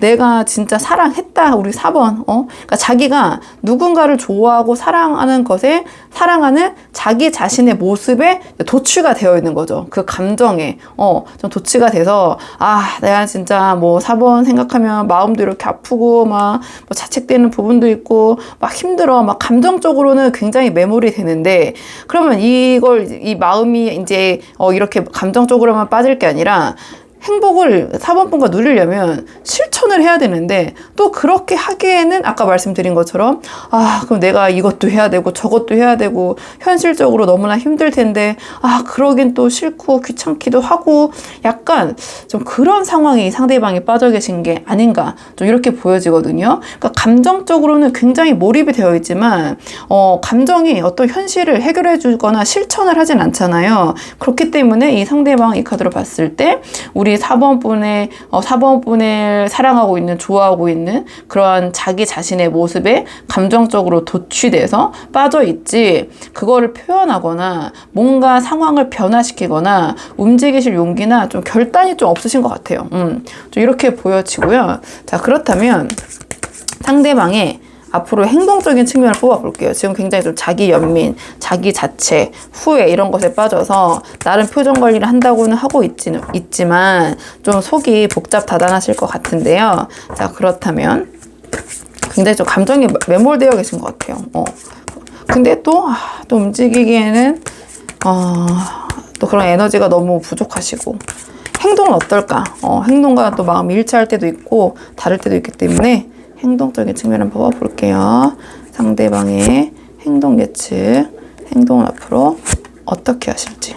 내가 진짜 사랑했다, 우리 4번. 그러니까 자기가 누군가를 좋아하고 사랑하는 것에, 사랑하는 자기 자신의 모습에 도취가 되어 있는 거죠. 그 감정에 좀 도취가 돼서 내가 진짜 뭐 4번 생각하면 마음도 이렇게 아프고 막 뭐 자책되는 부분도 있고 막 힘들어, 막 감정적으로는 굉장히 매몰이 되는데, 그러면 이 마음이 이제 이렇게 감정적으로만 빠질 게 아니라 행복을 4번 분과 누리려면 실천을 해야 되는데, 또 그렇게 하기에는 아까 말씀드린 것처럼 그럼 내가 이것도 해야 되고 저것도 해야 되고 현실적으로 너무나 힘들 텐데 그러긴 또 싫고 귀찮기도 하고, 약간 좀 그런 상황이 상대방이 빠져 계신 게 아닌가, 좀 이렇게 보여지거든요. 그러니까 감정적으로는 굉장히 몰입이 되어 있지만 감정이 어떤 현실을 해결해 주거나 실천을 하진 않잖아요. 그렇기 때문에 이 상대방 이 카드로 봤을 때 우리 우리 4번분을 사랑하고 있는, 좋아하고 있는 그러한 자기 자신의 모습에 감정적으로 도취돼서 빠져있지, 그거를 표현하거나 뭔가 상황을 변화시키거나 움직이실 용기나 좀 결단이 좀 없으신 것 같아요. 좀 이렇게 보여지고요. 자, 그렇다면 상대방의 앞으로 행동적인 측면을 뽑아볼게요. 지금 굉장히 좀 자기 연민, 자기 자체, 후회 이런 것에 빠져서 나름 표정 관리를 한다고는 하고 있지만 좀 속이 복잡다단하실 것 같은데요. 자, 그렇다면 굉장히 좀 감정이 매몰되어 계신 것 같아요. 근데 또 움직이기에는 또 그런 에너지가 너무 부족하시고, 행동은 어떨까? 행동과 또 마음이 일치할 때도 있고 다를 때도 있기 때문에 행동적인 측면을 한번 봐볼게요. 상대방의 행동 예측, 행동을 앞으로 어떻게 하실지.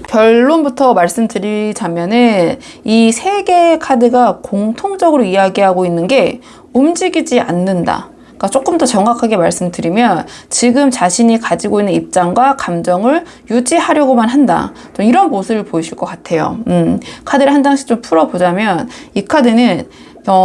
결론부터 말씀드리자면은 이 세 개의 카드가 공통적으로 이야기하고 있는 게 움직이지 않는다. 그러니까 조금 더 정확하게 말씀드리면 지금 자신이 가지고 있는 입장과 감정을 유지하려고만 한다. 좀 이런 모습을 보이실 것 같아요. 카드를 한 장씩 좀 풀어보자면 이 카드는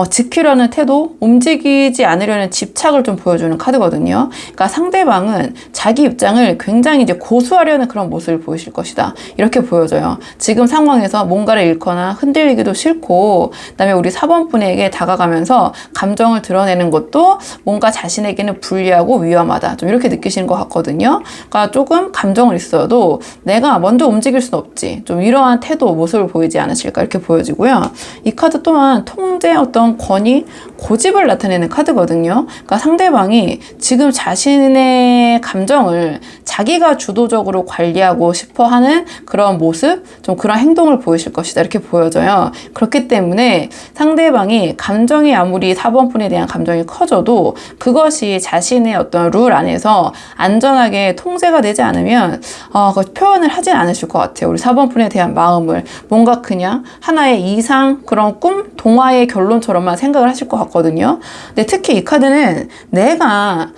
지키려는 태도, 움직이지 않으려는 집착을 좀 보여주는 카드거든요. 그러니까 상대방은 자기 입장을 굉장히 이제 고수하려는 그런 모습을 보이실 것이다. 이렇게 보여져요. 지금 상황에서 뭔가를 잃거나 흔들리기도 싫고, 그다음에 우리 4번 분에게 다가가면서 감정을 드러내는 것도 뭔가 자신에게는 불리하고 위험하다. 좀 이렇게 느끼시는 것 같거든요. 그러니까 조금 감정은 있어도 내가 먼저 움직일 수는 없지. 좀 이러한 태도, 모습을 보이지 않으실까 이렇게 보여지고요. 이 카드 또한 통제, 어떤 권위, 고집을 나타내는 카드거든요. 그러니까 상대방이 지금 자신의 감정을 자기가 주도적으로 관리하고 싶어 하는 그런 모습, 좀 그런 행동을 보이실 것이다. 이렇게 보여져요. 그렇기 때문에 상대방이 감정이 아무리 4번 분에 대한 감정이 커져도 그것이 자신의 어떤 룰 안에서 안전하게 통제가 되지 않으면 그 표현을 하진 않으실 것 같아요. 우리 4번 분에 대한 마음을 뭔가 그냥 하나의 이상, 그런 꿈, 동화의 결론처럼만 생각을 하실 것 같거든요. 근데 특히 이 카드는 내가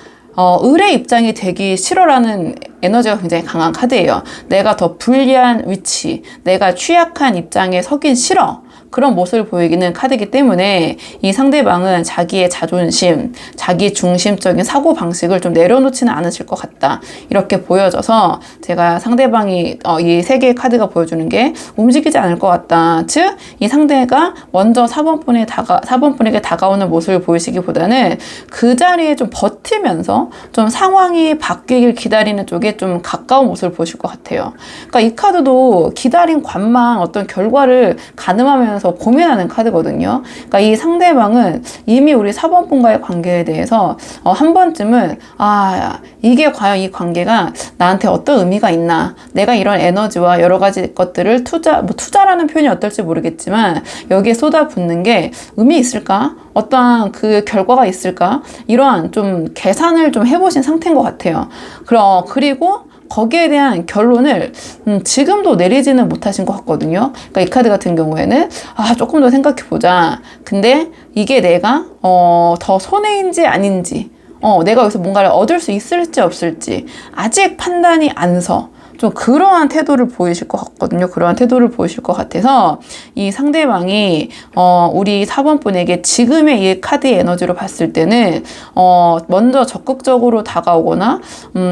을의 입장이 되기 싫어라는 에너지가 굉장히 강한 카드예요. 내가 더 불리한 위치, 내가 취약한 입장에 서긴 싫어. 그런 모습을 보이기는 카드이기 때문에 이 상대방은 자기의 자존심, 자기 중심적인 사고방식을 좀 내려놓지는 않으실 것 같다. 이렇게 보여져서 제가 상대방이 이 세 개의 카드가 보여주는 게 움직이지 않을 것 같다. 즉, 이 상대가 먼저 4번 분에게 다가오는 모습을 보이시기보다는 그 자리에 좀 버티면서 좀 상황이 바뀌길 기다리는 쪽에 좀 가까운 모습을 보실 것 같아요. 그러니까 이 카드도 기다린 관망, 어떤 결과를 가늠하면서 고민하는 카드거든요. 그러니까 이 상대방은 이미 우리 4번 분과의 관계에 대해서 한 번쯤은 이게 과연 이 관계가 나한테 어떤 의미가 있나, 내가 이런 에너지와 여러 가지 것들을 투자라는 표현이 어떨지 모르겠지만 여기에 쏟아붓는 게 의미 있을까? 어떠한 그 결과가 있을까? 이러한 좀 계산을 좀 해보신 상태인 것 같아요. 그리고 거기에 대한 결론을 지금도 내리지는 못하신 것 같거든요. 그러니까 이 카드 같은 경우에는 조금 더 생각해보자. 근데 이게 내가 더 손해인지 아닌지, 내가 여기서 뭔가를 얻을 수 있을지 없을지 아직 판단이 안 서. 좀 그러한 태도를 보이실 것 같거든요. 그러한 태도를 보이실 것 같아서 이 상대방이 우리 4번 분에게 지금의 이 카드의 에너지로 봤을 때는 먼저 적극적으로 다가오거나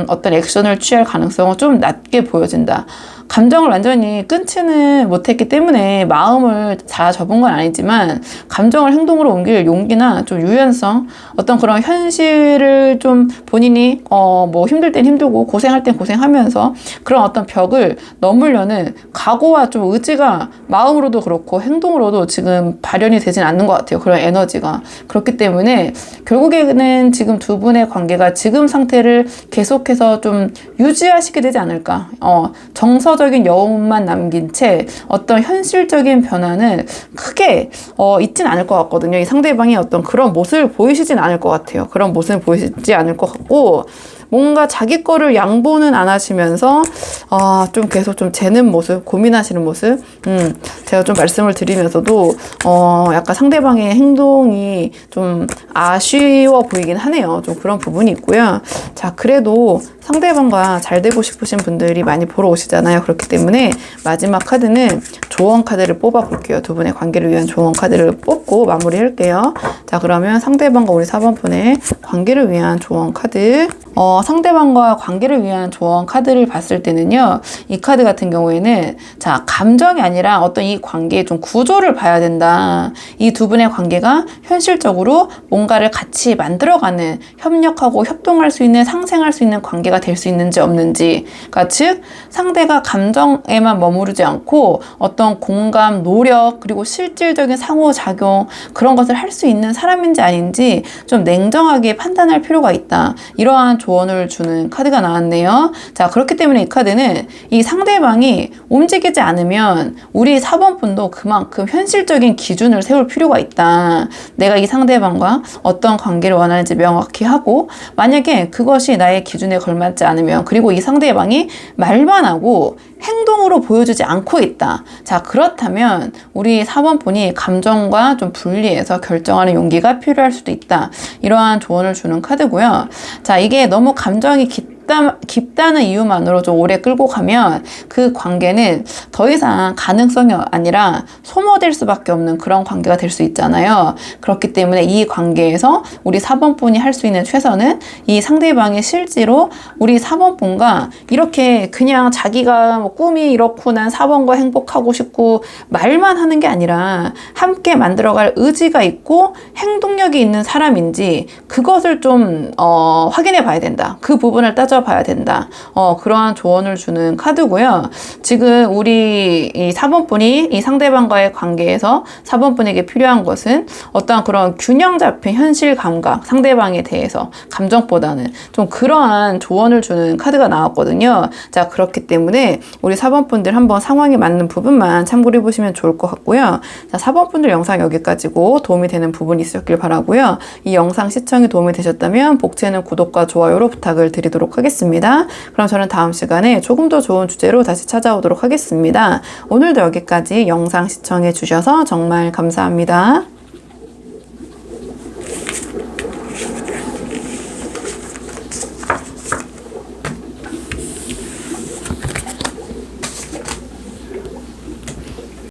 어떤 액션을 취할 가능성은 좀 낮게 보여진다. 감정을 완전히 끊지는 못했기 때문에 마음을 다 접은 건 아니지만 감정을 행동으로 옮길 용기나 좀 유연성, 어떤 그런 현실을 좀 본인이 뭐 힘들 땐 힘들고 고생할 땐 고생하면서 그런 어떤 벽을 넘으려는 각오와 좀 의지가 마음으로도 그렇고 행동으로도 지금 발현이 되진 않는 것 같아요. 그런 에너지가. 그렇기 때문에 결국에는 지금 두 분의 관계가 지금 상태를 계속해서 좀 유지하시게 되지 않을까. 정서적인 여운만 남긴 채 어떤 현실적인 변화는 크게 있진 않을 것 같거든요. 이 상대방이 어떤 그런 모습을 보이시진 않을 것 같아요. 그런 모습을 보이시지 않을 것 같고, 뭔가 자기 거를 양보는 안 하시면서 좀 계속 좀 재는 모습, 고민하시는 모습, 제가 좀 말씀을 드리면서도 약간 상대방의 행동이 좀 아쉬워 보이긴 하네요. 좀 그런 부분이 있고요. 자, 그래도 상대방과 잘 되고 싶으신 분들이 많이 보러 오시잖아요. 그렇기 때문에 마지막 카드는 조언 카드를 뽑아 볼게요. 두 분의 관계를 위한 조언 카드를 뽑고 마무리할게요. 자, 그러면 상대방과 우리 4번 분의 관계를 위한 조언 카드. 상대방과 관계를 위한 조언 카드를 봤을 때는요, 이 카드 같은 경우에는 자, 감정이 아니라 어떤 이 관계의 좀 구조를 봐야 된다. 이 두 분의 관계가 현실적으로 뭔가를 같이 만들어가는, 협력하고 협동할 수 있는, 상생할 수 있는 관계가 될 수 있는지 없는지. 그러니까 즉 상대가 감정에만 머무르지 않고 어떤 공감, 노력, 그리고 실질적인 상호작용, 그런 것을 할 수 있는 사람인지 아닌지 좀 냉정하게 판단할 필요가 있다. 이러한 조언을 주는 카드가 나왔네요. 자, 그렇기 때문에 이 카드는 이 상대방이 움직이지 않으면 우리 4번 분도 그만큼 현실적인 기준을 세울 필요가 있다. 내가 이 상대방과 어떤 관계를 원하는지 명확히 하고, 만약에 그것이 나의 기준에 걸맞지 않으면, 그리고 이 상대방이 말만 하고 행동으로 보여주지 않고 있다. 자, 그렇다면 우리 4번 분이 감정과 좀 분리해서 결정하는 용기가 필요할 수도 있다. 이러한 조언을 주는 카드고요. 자, 이게 너무 감정이 깊다는 이유만으로 좀 오래 끌고 가면 그 관계는 더 이상 가능성이 아니라 소모될 수밖에 없는 그런 관계가 될 수 있잖아요. 그렇기 때문에 이 관계에서 우리 4번 분이 할 수 있는 최선은 이 상대방이 실제로 우리 4번 분과 이렇게 그냥 자기가 뭐 꿈이 이렇고 난 4번과 행복하고 싶고 말만 하는 게 아니라 함께 만들어갈 의지가 있고 행동력이 있는 사람인지 그것을 좀 확인해 봐야 된다. 그 부분을 따져봐야 된다. 그러한 조언을 주는 카드고요. 지금 우리 이 4번 분이 이 상대방과의 관계에서 4번 분에게 필요한 것은 어떤 그런 균형 잡힌 현실 감각, 상대방에 대해서 감정보다는 좀 그러한 조언을 주는 카드가 나왔거든요. 자, 그렇기 때문에 우리 4번 분들 한번 상황에 맞는 부분만 참고해 보시면 좋을 것 같고요. 자, 4번 분들 영상 여기까지고 도움이 되는 부분이 있었길 바라고요. 이 영상 시청에 도움이 되셨다면 복채는 구독과 좋아요로 부탁을 드리도록 하겠습니다. 그럼 저는 다음 시간에 조금 더 좋은 주제로 다시 찾아오도록 하겠습니다. 오늘도 여기까지 영상 시청해 주셔서 정말 감사합니다.